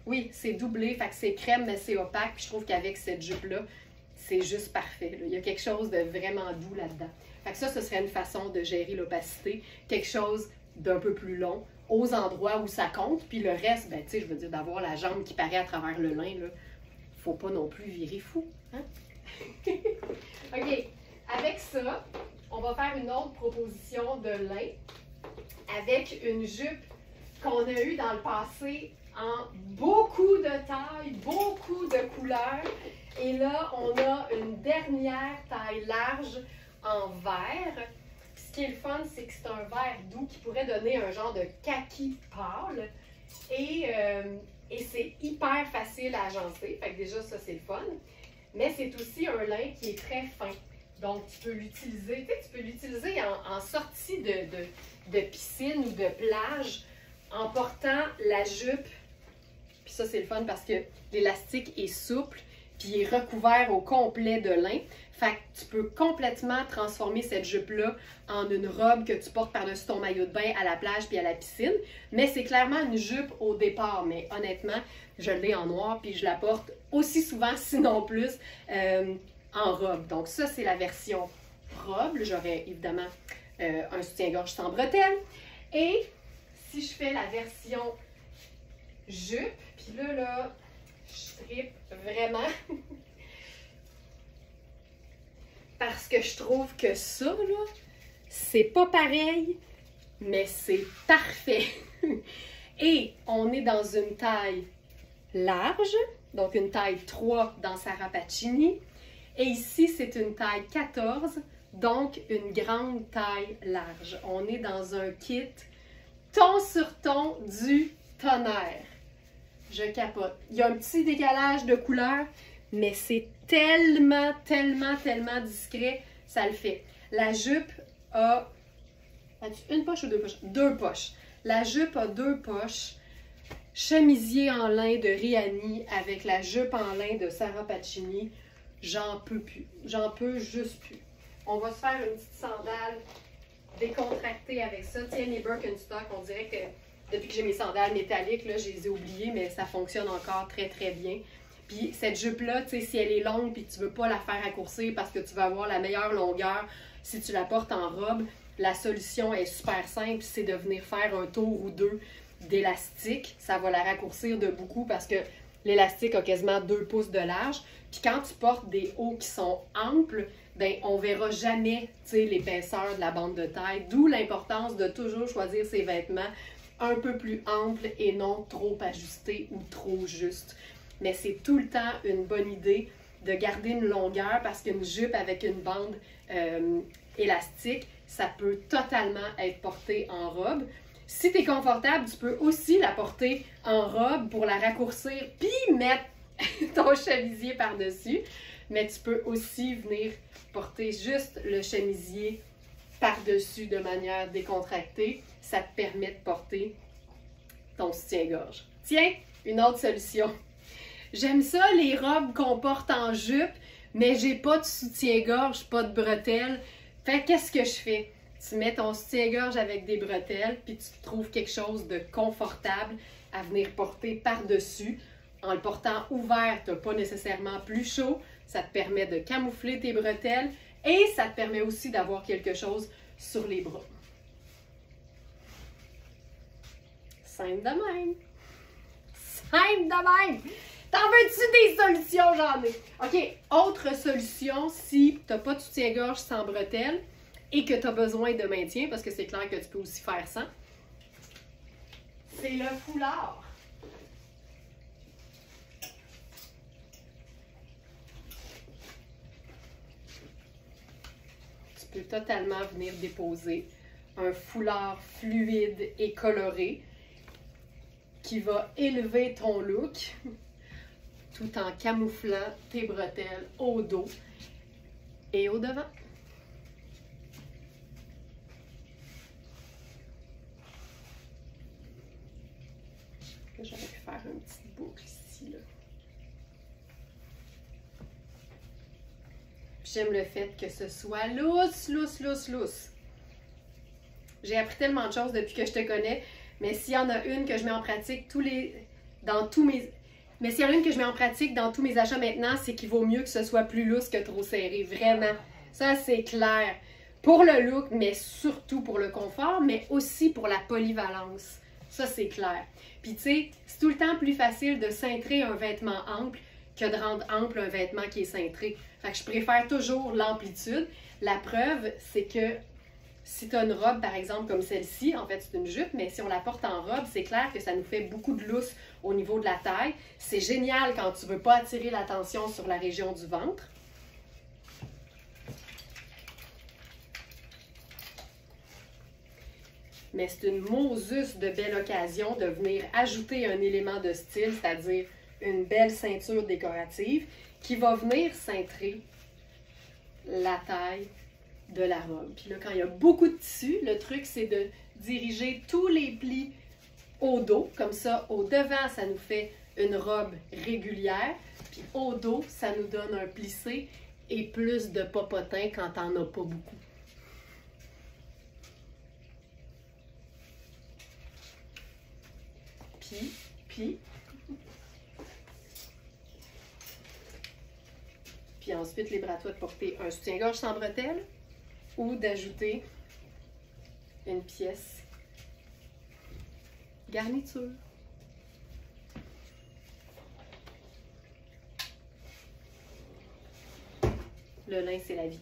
Oui, c'est doublé, fait que c'est crème, mais c'est opaque. Puis je trouve qu'avec cette jupe-là, c'est juste parfait. Là. Il y a quelque chose de vraiment doux là-dedans. Fait que ça, ce serait une façon de gérer l'opacité. Quelque chose d'un peu plus long, aux endroits où ça compte. Puis le reste, ben tu sais, je veux dire, d'avoir la jambe qui paraît à travers le lin, là, faut pas non plus virer fou. Hein? OK, avec ça, on va faire une autre proposition de lin avec une jupe qu'on a eue dans le passé en beaucoup de tailles, beaucoup de couleurs. Et là, on a une dernière taille large en vert. Puis ce qui est le fun, c'est que c'est un vert doux qui pourrait donner un genre de kaki pâle. Et c'est hyper facile à agencer. Fait que déjà, ça, c'est le fun. Mais c'est aussi un lin qui est très fin. Donc, tu peux l'utiliser, en sortie de piscine ou de plage en portant la jupe. Puis ça, c'est le fun parce que l'élastique est souple puis il est recouvert au complet de lin. Fait que tu peux complètement transformer cette jupe-là en une robe que tu portes par-dessus ton maillot de bain à la plage puis à la piscine. Mais c'est clairement une jupe au départ. Mais honnêtement, je l'ai en noir puis je la porte aussi souvent, sinon plus, en robe. Donc ça, c'est la version robe. J'aurais évidemment un soutien-gorge sans bretelles. Et si je fais la version jupe, puis là, je tripe vraiment parce que je trouve que ça, là, c'est pas pareil, mais c'est parfait. Et on est dans une taille large, donc une taille 3 dans Sarah Pacini. Et ici, c'est une taille 14, donc une grande taille large. On est dans un kit ton sur ton du tonnerre. Je capote. Il y a un petit décalage de couleur, mais c'est tellement discret, ça le fait. La jupe a... As-tu une poche ou deux poches? Deux poches. La jupe a deux poches. Chemisier en lin de Riani avec la jupe en lin de Sarah Pacini. J'en peux plus. J'en peux juste plus. On va se faire une petite sandale décontractée avec ça. Tiens, les Birkenstock, on dirait que depuis que j'ai mes sandales métalliques, là, je les ai oubliées, mais ça fonctionne encore très bien. Puis cette jupe-là, tu sais, si elle est longue puis que tu veux pas la faire raccourcir parce que tu vas avoir la meilleure longueur si tu la portes en robe, la solution est super simple, c'est de venir faire un tour ou deux d'élastique. Ça va la raccourcir de beaucoup parce que l'élastique a quasiment 2 pouces de large. Puis quand tu portes des hauts qui sont amples, ben on verra jamais, tu sais, l'épaisseur de la bande de taille. D'où l'importance de toujours choisir ses vêtements un peu plus amples et non trop ajustés ou trop justes. Mais c'est tout le temps une bonne idée de garder une longueur parce qu'une jupe avec une bande élastique, ça peut totalement être porté en robe. Si tu es confortable, tu peux aussi la porter en robe pour la raccourcir puis mettre ton chemisier par-dessus. Mais tu peux aussi venir porter juste le chemisier par-dessus de manière décontractée. Ça te permet de porter ton soutien-gorge. Tiens, une autre solution. J'aime ça, les robes qu'on porte en jupe, mais j'ai pas de soutien-gorge, pas de bretelles. Fait qu'est-ce que je fais? Tu mets ton soutien-gorge avec des bretelles, puis tu trouves quelque chose de confortable à venir porter par-dessus. En le portant ouvert, tu n'as pas nécessairement plus chaud. Ça te permet de camoufler tes bretelles et ça te permet aussi d'avoir quelque chose sur les bras. Simple de même. Simple de même! T'en veux-tu des solutions? J'en ai. OK, autre solution, si t'as pas de soutien-gorge sans bretelles et que t'as besoin de maintien, parce que c'est clair que tu peux aussi faire sans, c'est le foulard. Tu peux totalement venir déposer un foulard fluide et coloré qui va élever ton look tout en camouflant tes bretelles au dos et au devant. J'aurais pu faire une petite boucle ici, là. J'aime le fait que ce soit lousse, lousse, lousse, lousse. J'ai appris tellement de choses depuis que je te connais, mais s'il y en a une que je mets en pratique dans tous mes achats maintenant, c'est qu'il vaut mieux que ce soit plus lousse que trop serré. Vraiment. Ça, c'est clair. Pour le look, mais surtout pour le confort, mais aussi pour la polyvalence. Ça, c'est clair. Puis, tu sais, c'est tout le temps plus facile de cintrer un vêtement ample que de rendre ample un vêtement qui est cintré. Fait que je préfère toujours l'amplitude. La preuve, c'est que si tu as une robe, par exemple, comme celle-ci, en fait, c'est une jupe, mais si on la porte en robe, c'est clair que ça nous fait beaucoup de lousse au niveau de la taille. C'est génial quand tu ne veux pas attirer l'attention sur la région du ventre. Mais c'est une Moses de belle occasion de venir ajouter un élément de style, c'est-à-dire une belle ceinture décorative qui va venir cintrer la taille de la robe. Puis là, quand il y a beaucoup de tissu, le truc, c'est de diriger tous les plis au dos. Comme ça, au devant, ça nous fait une robe régulière. Puis au dos, ça nous donne un plissé et plus de popotin quand t'en as pas beaucoup. Puis ensuite, libre à toi de porter un soutien-gorge sans bretelles ou d'ajouter une pièce garniture. Le lin, c'est la vie.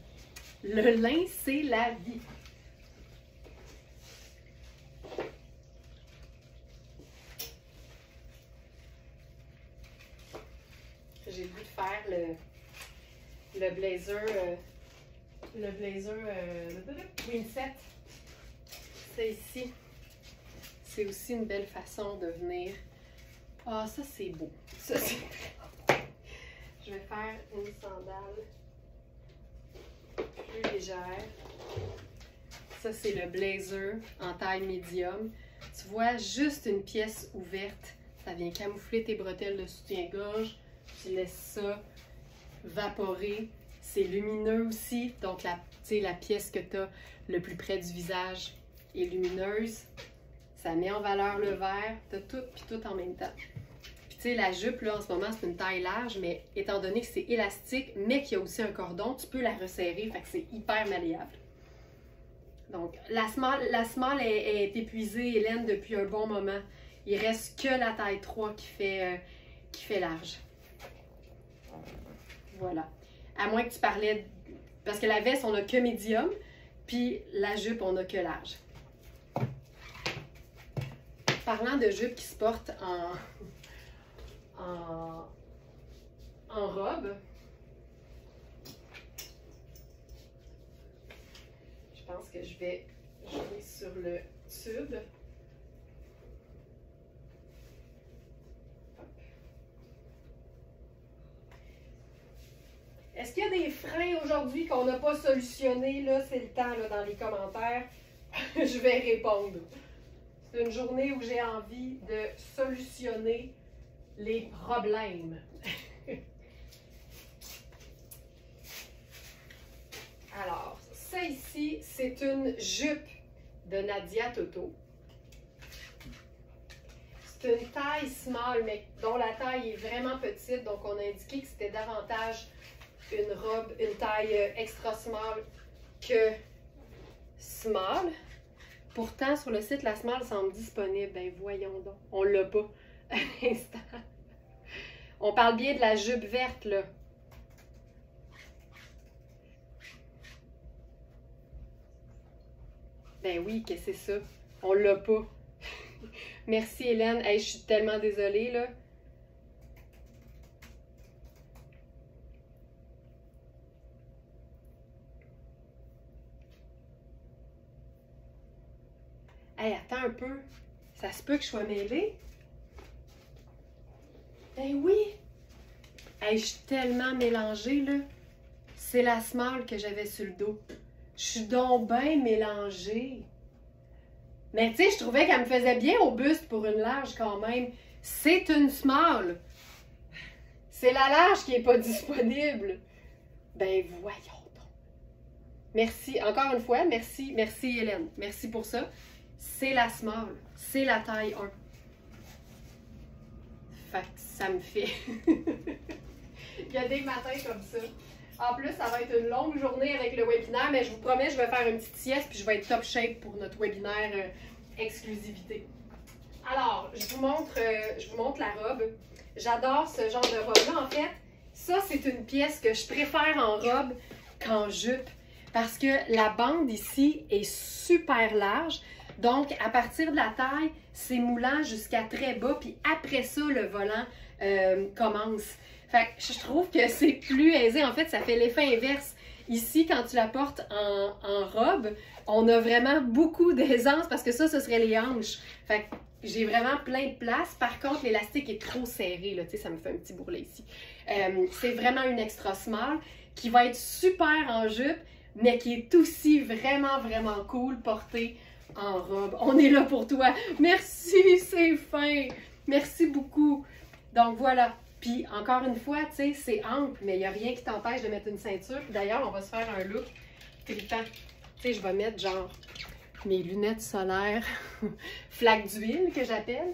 Le lin, c'est la vie. J'ai le goût de faire le blazer Winset. C'est ici. C'est aussi une belle façon de venir. Ah, ça c'est beau. Ça, je vais faire une sandale plus légère. Ça c'est le blazer en taille médium. Tu vois, juste une pièce ouverte, ça vient camoufler tes bretelles de soutien-gorge. Tu laisses ça vaporer. C'est lumineux aussi, donc la pièce que tu as le plus près du visage est lumineuse. Ça met en valeur le vert, tu as tout puis tout en même temps. Puis tu sais, la jupe, là, en ce moment, c'est une taille large, mais étant donné que c'est élastique, mais qu'il y a aussi un cordon, tu peux la resserrer, fait que c'est hyper malléable. Donc, la small est épuisée, Hélène, depuis un bon moment. Il reste que la taille 3 qui fait large. Voilà. À moins que tu parlais... Parce que la veste, on n'a que médium, puis la jupe, on n'a que large. Parlant de jupe qui se porte en robe, je pense que je vais jouer sur le tube. Est-ce qu'il y a des freins aujourd'hui qu'on n'a pas solutionnés? Là, c'est le temps là, dans les commentaires. Je vais répondre. C'est une journée où j'ai envie de solutionner les problèmes. Alors, ça ici, c'est une jupe de Nadia Toto. C'est une taille small, mais dont la taille est vraiment petite. Donc, on a indiqué que c'était davantage une robe, une taille extra small que small. Pourtant, sur le site, la small semble disponible. Ben voyons donc, on l'a pas à l'instant. On parle bien de la jupe verte, là. Ben oui, que c'est ça. On l'a pas. Merci Hélène. Hey, je suis tellement désolée, là. Hey, attends un peu. Ça se peut que je sois mêlée? Ben oui! Hey, je suis tellement mélangée, là. C'est la small que j'avais sur le dos. Je suis donc bien mélangée. Mais tu sais, je trouvais qu'elle me faisait bien au buste pour une large quand même. C'est une small. C'est la large qui n'est pas disponible. Ben voyons donc. Merci, encore une fois, merci Hélène. Merci pour ça. C'est la small. C'est la taille 1. Fait que ça me fait... Il y a des matins comme ça. En plus, ça va être une longue journée avec le webinaire, mais je vous promets, je vais faire une petite sieste puis je vais être top shape pour notre webinaire exclusivité. Alors, je vous montre la robe. J'adore ce genre de robe-là. En fait, ça, c'est une pièce que je préfère en robe qu'en jupe parce que la bande ici est super large. Donc, à partir de la taille, c'est moulant jusqu'à très bas. Puis après ça, le volant commence. Fait que je trouve que c'est plus aisé. En fait, ça fait l'effet inverse. Ici, quand tu la portes en robe, on a vraiment beaucoup d'aisance parce que ça, ce serait les hanches. Fait que j'ai vraiment plein de place. Par contre, l'élastique est trop serré. Là, tu sais, ça me fait un petit bourrelet ici. C'est vraiment une extra small qui va être super en jupe, mais qui est aussi vraiment, vraiment cool portée en robe. On est là pour toi. Merci, c'est fin. Merci beaucoup. Donc, voilà. Puis, encore une fois, tu sais, c'est ample, mais il n'y a rien qui t'empêche de mettre une ceinture. Puis d'ailleurs, on va se faire un look trippant. Tu sais, je vais mettre genre mes lunettes solaires, flaque d'huile que j'appelle.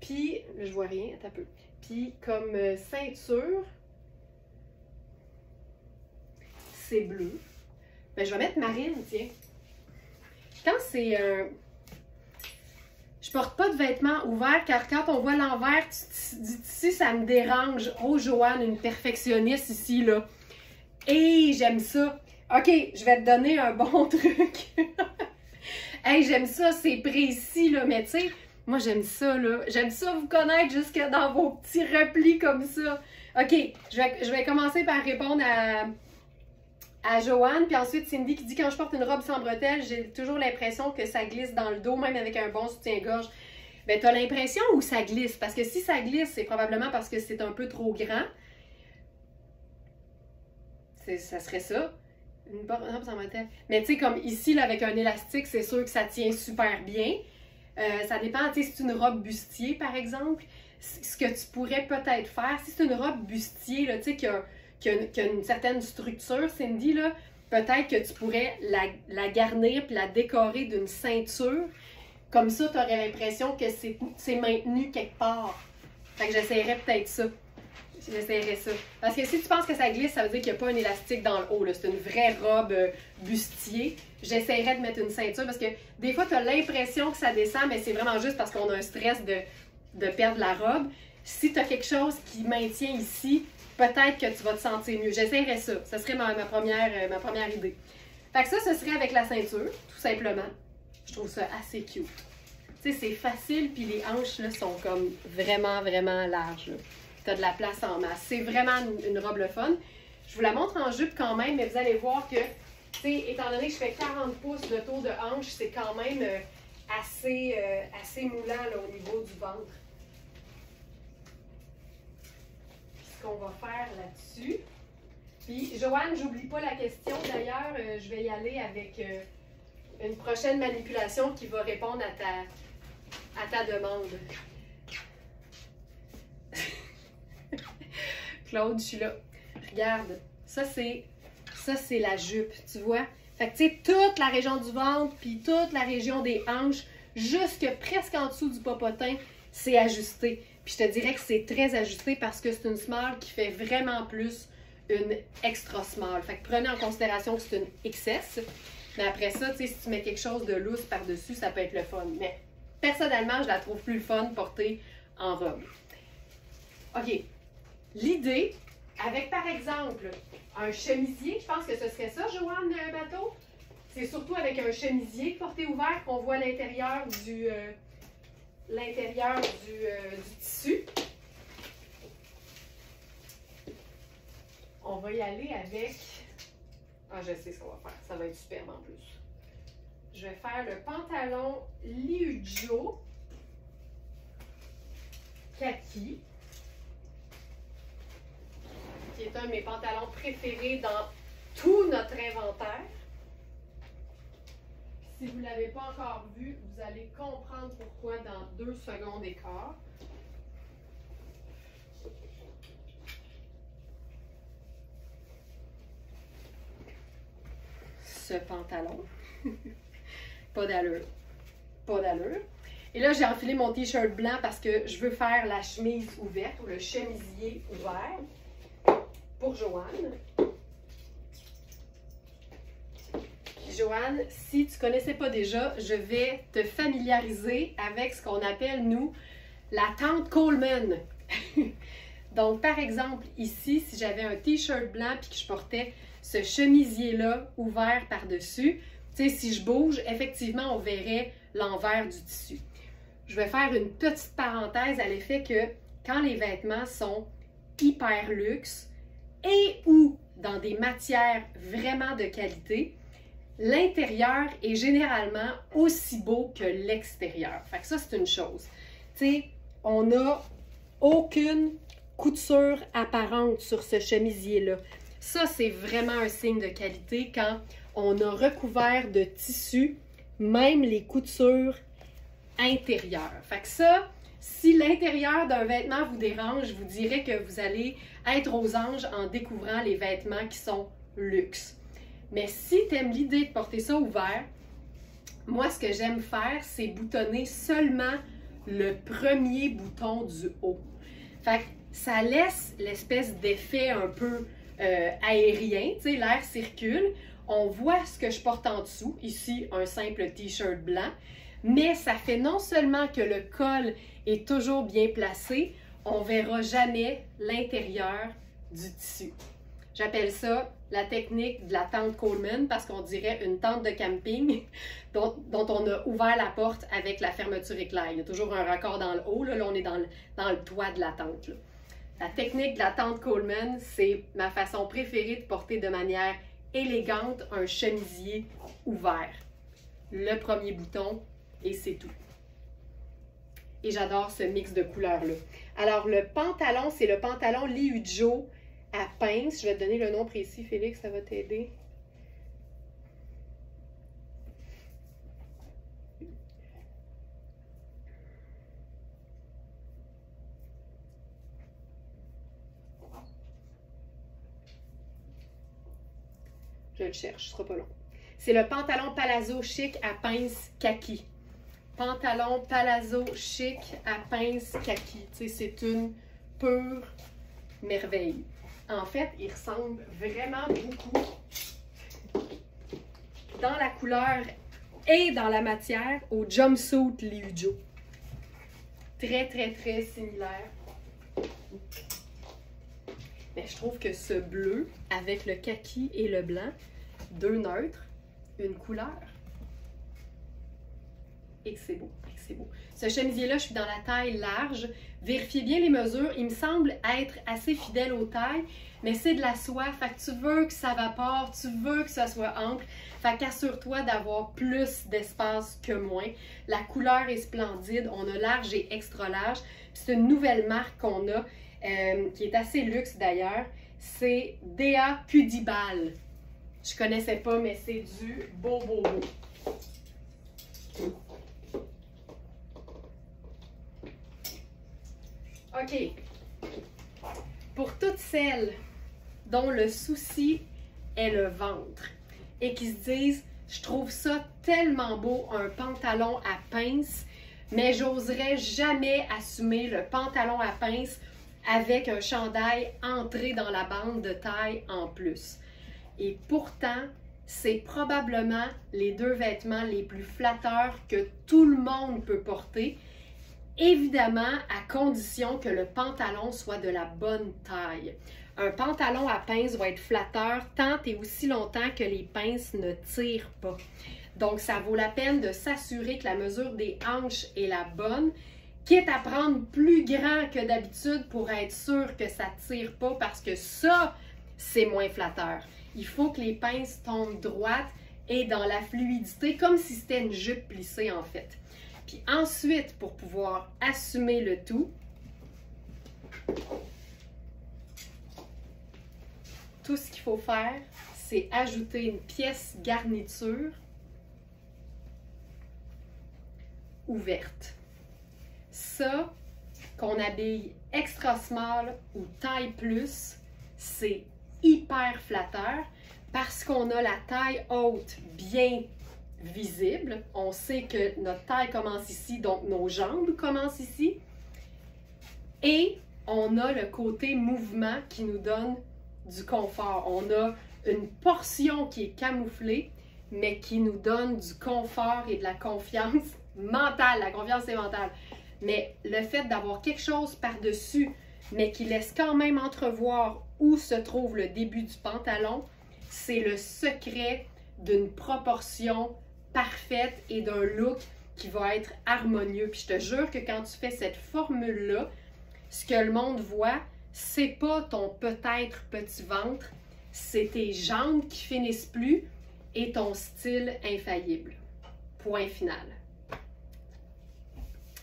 Puis, je vois rien, attends un peu. Puis, comme ceinture, c'est bleu. Ben, je vais mettre marine, tiens. Quand c'est je porte pas de vêtements ouverts car quand on voit l'envers du tissu, ça me dérange. Oh, Joanne, une perfectionniste ici, là. Et j'aime ça. OK, je vais te donner un bon truc. Hey, j'aime ça, c'est précis, là, mais tu sais, moi, j'aime ça, là. J'aime ça vous connaître jusque dans vos petits replis comme ça. OK, je vais commencer par répondre à Joanne, puis ensuite Cindy qui dit quand je porte une robe sans bretelles, j'ai toujours l'impression que ça glisse dans le dos, même avec un bon soutien-gorge. Ben, t'as l'impression ou ça glisse? Parce que si ça glisse, c'est probablement parce que c'est un peu trop grand. Ça serait ça. Une robe sans bretelles. Mais tu sais, comme ici, là, avec un élastique, c'est sûr que ça tient super bien. Ça dépend, tu sais, si c'est une robe bustier, par exemple, ce que tu pourrais peut-être faire, si c'est une robe bustier, là, tu sais, qui a une certaine structure, Cindy, là, peut-être que tu pourrais la garnir puis la décorer d'une ceinture. Comme ça, tu aurais l'impression que c'est maintenu quelque part. Fait que j'essaierais peut-être ça. J'essaierais ça. Parce que si tu penses que ça glisse, ça veut dire qu'il n'y a pas un élastique dans le haut. C'est une vraie robe bustier. J'essaierais de mettre une ceinture parce que des fois, tu as l'impression que ça descend, mais c'est vraiment juste parce qu'on a un stress de perdre la robe. Si tu as quelque chose qui maintient ici, peut-être que tu vas te sentir mieux. J'essaierais ça. Ça serait ma première idée. Fait que ça, ce serait avec la ceinture, tout simplement. Je trouve ça assez cute. Tu sais, c'est facile, puis les hanches, là, sont comme vraiment, vraiment larges. Tu as de la place en masse. C'est vraiment une robe le fun. Je vous la montre en jupe quand même, mais vous allez voir que, tu sais, étant donné que je fais 40 pouces de tour de hanche, c'est quand même assez moulant là, au niveau du ventre. Ce qu'on va faire là-dessus. Puis, Joanne, j'oublie pas la question. D'ailleurs, je vais y aller avec une prochaine manipulation qui va répondre à ta demande. Claude, je suis là. Regarde, ça c'est la jupe, tu vois? Fait que tu sais, toute la région du ventre, puis toute la région des hanches, jusque presque en dessous du popotin, c'est ajusté. Puis je te dirais que c'est très ajusté parce que c'est une small qui fait vraiment plus une extra small. Fait que prenez en considération que c'est une XS. Mais après ça, tu sais, si tu mets quelque chose de loose par-dessus, ça peut être le fun. Mais personnellement, je la trouve plus le fun portée en robe. OK. l'idée, avec par exemple un chemisier, je pense que ce serait ça, Joanne, un bateau. C'est surtout avec un chemisier porté ouvert qu'on voit l'intérieur du tissu. On va y aller avec... Ah, je sais ce qu'on va faire. Ça va être superbe en plus. Je vais faire le pantalon Liujo kaki, qui est un de mes pantalons préférés dans tout notre inventaire. Si vous ne l'avez pas encore vu, vous allez comprendre pourquoi dans 2 secondes et quart. Ce pantalon. Pas d'allure. Pas d'allure. Et là, j'ai enfilé mon t-shirt blanc parce que je veux faire la chemise ouverte ou le chemisier ouvert pour Joanne. Puis Joanne, si tu ne connaissais pas déjà, je vais te familiariser avec ce qu'on appelle, nous, la tante Coleman. Donc, par exemple, ici, si j'avais un t-shirt blanc et que je portais ce chemisier-là ouvert par-dessus, tu sais, si je bouge, effectivement, on verrait l'envers du tissu. Je vais faire une petite parenthèse à l'effet que quand les vêtements sont hyper luxe et ou dans des matières vraiment de qualité, l'intérieur est généralement aussi beau que l'extérieur. Fait que ça, c'est une chose. Tu sais, on n'a aucune couture apparente sur ce chemisier-là. Ça, c'est vraiment un signe de qualité quand on a recouvert de tissu, même les coutures intérieures. Fait que ça, si l'intérieur d'un vêtement vous dérange, je vous dirais que vous allez être aux anges en découvrant les vêtements qui sont luxe. Mais si tu aimes l'idée de porter ça ouvert, moi, ce que j'aime faire, c'est boutonner seulement le premier bouton du haut. Fait que ça laisse l'espèce d'effet un peu aérien, tu sais, l'air circule. On voit ce que je porte en dessous, ici un simple t-shirt blanc, mais ça fait non seulement que le col est toujours bien placé, on ne verra jamais l'intérieur du tissu. J'appelle ça la technique de la tente Coleman parce qu'on dirait une tente de camping dont on a ouvert la porte avec la fermeture éclair. Il y a toujours un raccord dans le haut, là on est dans le toit de la tente. Là. La technique de la tente Coleman, c'est ma façon préférée de porter de manière élégante un chemisier ouvert. Le premier bouton et c'est tout. Et j'adore ce mix de couleurs-là. Alors, le pantalon, c'est le pantalon Liujo à pince. Je vais te donner le nom précis, Félix, ça va t'aider. Je le cherche, ce sera pas long. C'est le pantalon palazzo chic à pince kaki. Pantalon palazzo chic à pince kaki. Tu sais, c'est une pure merveille. En fait, il ressemble vraiment beaucoup dans la couleur et dans la matière au jumpsuit Liujo. Très, très, très similaire. Mais je trouve que ce bleu avec le kaki et le blanc, deux neutres, une couleur. Et que c'est beau, et que c'est beau. Ce chemisier-là, je suis dans la taille large. Vérifiez bien les mesures. Il me semble être assez fidèle aux tailles, mais c'est de la soie. Fait que tu veux que ça vapore, tu veux que ça soit ample. Fait qu'assure-toi d'avoir plus d'espace que moins. La couleur est splendide. On a large et extra large. C'est une nouvelle marque qu'on a, qui est assez luxe d'ailleurs. C'est Dea Cudibal. Je connaissais pas, mais c'est du beau, beau, beau. OK. Pour toutes celles dont le souci est le ventre et qui se disent « Je trouve ça tellement beau, un pantalon à pince, mais j'oserais jamais assumer le pantalon à pince avec un chandail entré dans la bande de taille en plus. » Et pourtant, c'est probablement les deux vêtements les plus flatteurs que tout le monde peut porter Évidemment, à condition que le pantalon soit de la bonne taille. Un pantalon à pince va être flatteur tant et aussi longtemps que les pinces ne tirent pas. Donc, ça vaut la peine de s'assurer que la mesure des hanches est la bonne, quitte à prendre plus grand que d'habitude pour être sûr que ça ne tire pas parce que ça, c'est moins flatteur. Il faut que les pinces tombent droites et dans la fluidité, comme si c'était une jupe plissée en fait. Puis ensuite, pour pouvoir assumer le tout, tout ce qu'il faut faire, c'est ajouter une pièce garniture ouverte. Ça, qu'on habille extra small ou taille plus, c'est hyper flatteur parce qu'on a la taille haute bien visible. On sait que notre taille commence ici, donc nos jambes commencent ici. Et on a le côté mouvement qui nous donne du confort. On a une portion qui est camouflée, mais qui nous donne du confort et de la confiance mentale. La confiance, c'est mentale. Mais le fait d'avoir quelque chose par-dessus, mais qui laisse quand même entrevoir où se trouve le début du pantalon, c'est le secret d'une proportion parfaite et d'un look qui va être harmonieux. Puis je te jure que quand tu fais cette formule-là, ce que le monde voit, c'est pas ton peut-être petit ventre, c'est tes jambes qui finissent plus et ton style infaillible. Point final.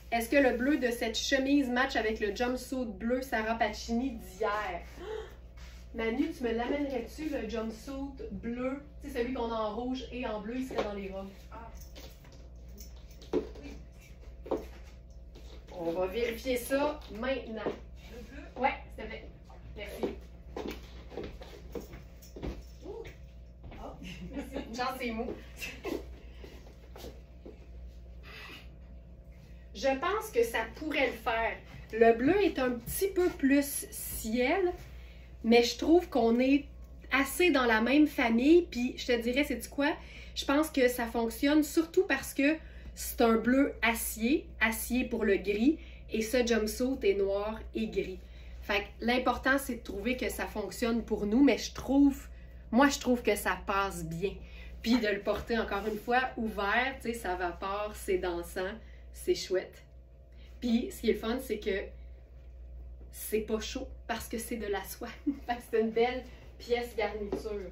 Est-ce que le bleu de cette chemise match avec le jumpsuit bleu Sarah Pacini d'hier? Manu, tu me l'amènerais-tu, le jumpsuit bleu? Tu sais, celui qu'on a en rouge et en bleu, il serait dans les robes. Ah. Oui. On va vérifier ça maintenant. Le bleu? Ouais, s'il te plaît. Merci. Oh, merci. Une chance, c'est mou. Je pense que ça pourrait le faire. Le bleu est un petit peu plus ciel, mais je trouve qu'on est assez dans la même famille. Puis je te dirais, c'est quoi? Je pense que ça fonctionne surtout parce que c'est un bleu acier pour le gris, et ce jumpsuit est noir et gris. Fait que l'important, c'est de trouver que ça fonctionne pour nous, mais moi, je trouve que ça passe bien. Puis de le porter, encore une fois, ouvert, tu sais, ça vapore, c'est dansant. C'est chouette. Puis, ce qui est le fun, c'est que c'est pas chaud parce que c'est de la soie. C'est une belle pièce garniture.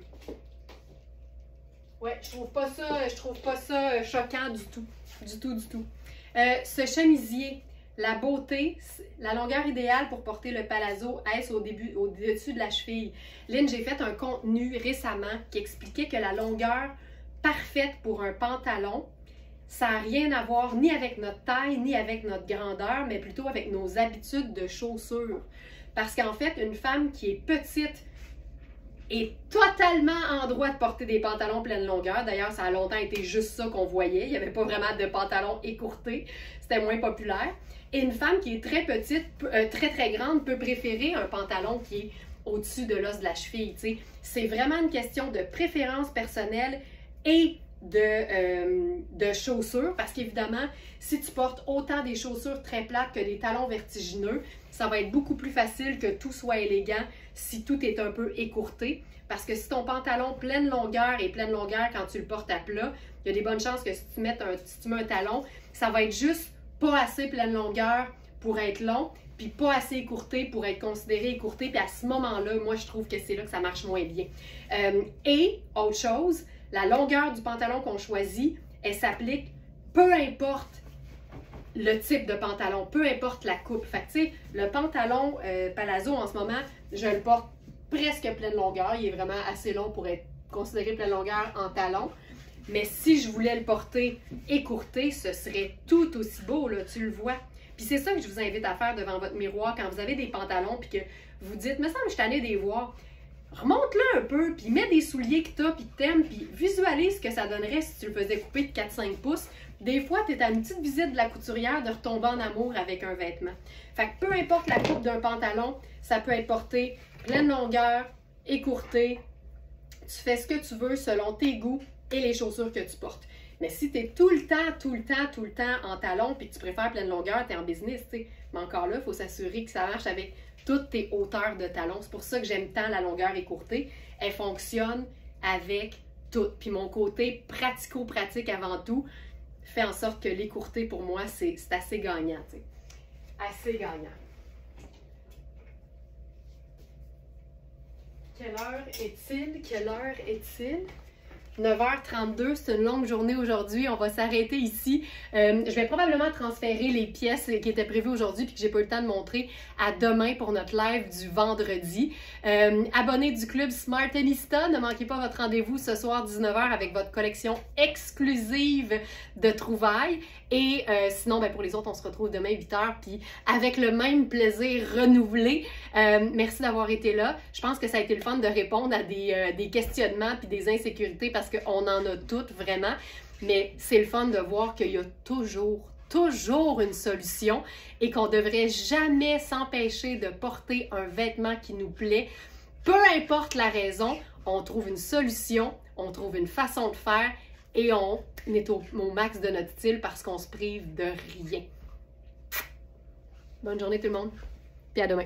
Ouais, je trouve pas ça choquant du tout. Du tout. Ce chemisier, la beauté, la longueur idéale pour porter le palazzo, est-ce au-dessus de la cheville? Lynn, j'ai fait un contenu récemment qui expliquait que la longueur parfaite pour un pantalon, ça n'a rien à voir ni avec notre taille, ni avec notre grandeur, mais plutôt avec nos habitudes de chaussures. Parce qu'en fait, une femme qui est petite est totalement en droit de porter des pantalons pleine longueur. D'ailleurs, ça a longtemps été juste ça qu'on voyait. Il n'y avait pas vraiment de pantalons écourtés. C'était moins populaire. Et une femme qui est très petite, très grande, peut préférer un pantalon qui est au-dessus de l'os de la cheville. T'sais. C'est vraiment une question de préférence personnelle et de chaussures, parce qu'évidemment, si tu portes autant des chaussures très plates que des talons vertigineux, ça va être beaucoup plus facile que tout soit élégant si tout est un peu écourté, parce que si ton pantalon pleine longueur et pleine longueur quand tu le portes à plat, il y a des bonnes chances que si tu mets un talon, ça va être juste pas assez pleine longueur pour être long, puis pas assez écourté pour être considéré écourté, puis à ce moment-là, moi je trouve que c'est là que ça marche moins bien. Et autre chose, la longueur du pantalon qu'on choisit, elle s'applique peu importe le type de pantalon, peu importe la coupe. Fait que tu sais, le pantalon palazzo en ce moment, je le porte presque pleine longueur. Il est vraiment assez long pour être considéré pleine longueur en talon. Mais si je voulais le porter écourté, ce serait tout aussi beau, là, tu le vois. Puis c'est ça que je vous invite à faire devant votre miroir quand vous avez des pantalons puis que vous dites, me semble que je suis tannée de les voir. Remonte-le un peu, puis mets des souliers que t'as, puis que t'aimes, puis visualise ce que ça donnerait si tu le faisais couper de 4-5 pouces. Des fois, tu es à une petite visite de la couturière de retomber en amour avec un vêtement. Fait que peu importe la coupe d'un pantalon, ça peut être porté pleine longueur, écourté. Tu fais ce que tu veux selon tes goûts et les chaussures que tu portes. Mais si tu es tout le temps en talons puis que tu préfères pleine longueur, tu es en business, tu sais. Mais encore là, il faut s'assurer que ça marche avec toutes tes hauteurs de talons. C'est pour ça que j'aime tant la longueur écourtée. Elle fonctionne avec tout. Puis mon côté pratico-pratique avant tout fait en sorte que l'écourté, pour moi, c'est assez gagnant, tu sais. Assez gagnant. Quelle heure est-il? Quelle heure est-il? 9h32, c'est une longue journée aujourd'hui. On va s'arrêter ici. Je vais probablement transférer les pièces qui étaient prévues aujourd'hui puis que j'ai pas eu le temps de montrer à demain pour notre live du vendredi. Abonnés du club Smartenista, ne manquez pas votre rendez-vous ce soir 19h avec votre collection exclusive de trouvailles. Et sinon, ben pour les autres, on se retrouve demain 8h puis avec le même plaisir renouvelé. Merci d'avoir été là. Je pense que ça a été le fun de répondre à des questionnements puis des insécurités parce qu'on en a toutes vraiment. Mais c'est le fun de voir qu'il y a toujours une solution et qu'on ne devrait jamais s'empêcher de porter un vêtement qui nous plaît. Peu importe la raison, on trouve une solution, on trouve une façon de faire et on est au max de notre style parce qu'on se prive de rien. Bonne journée tout le monde, puis à demain.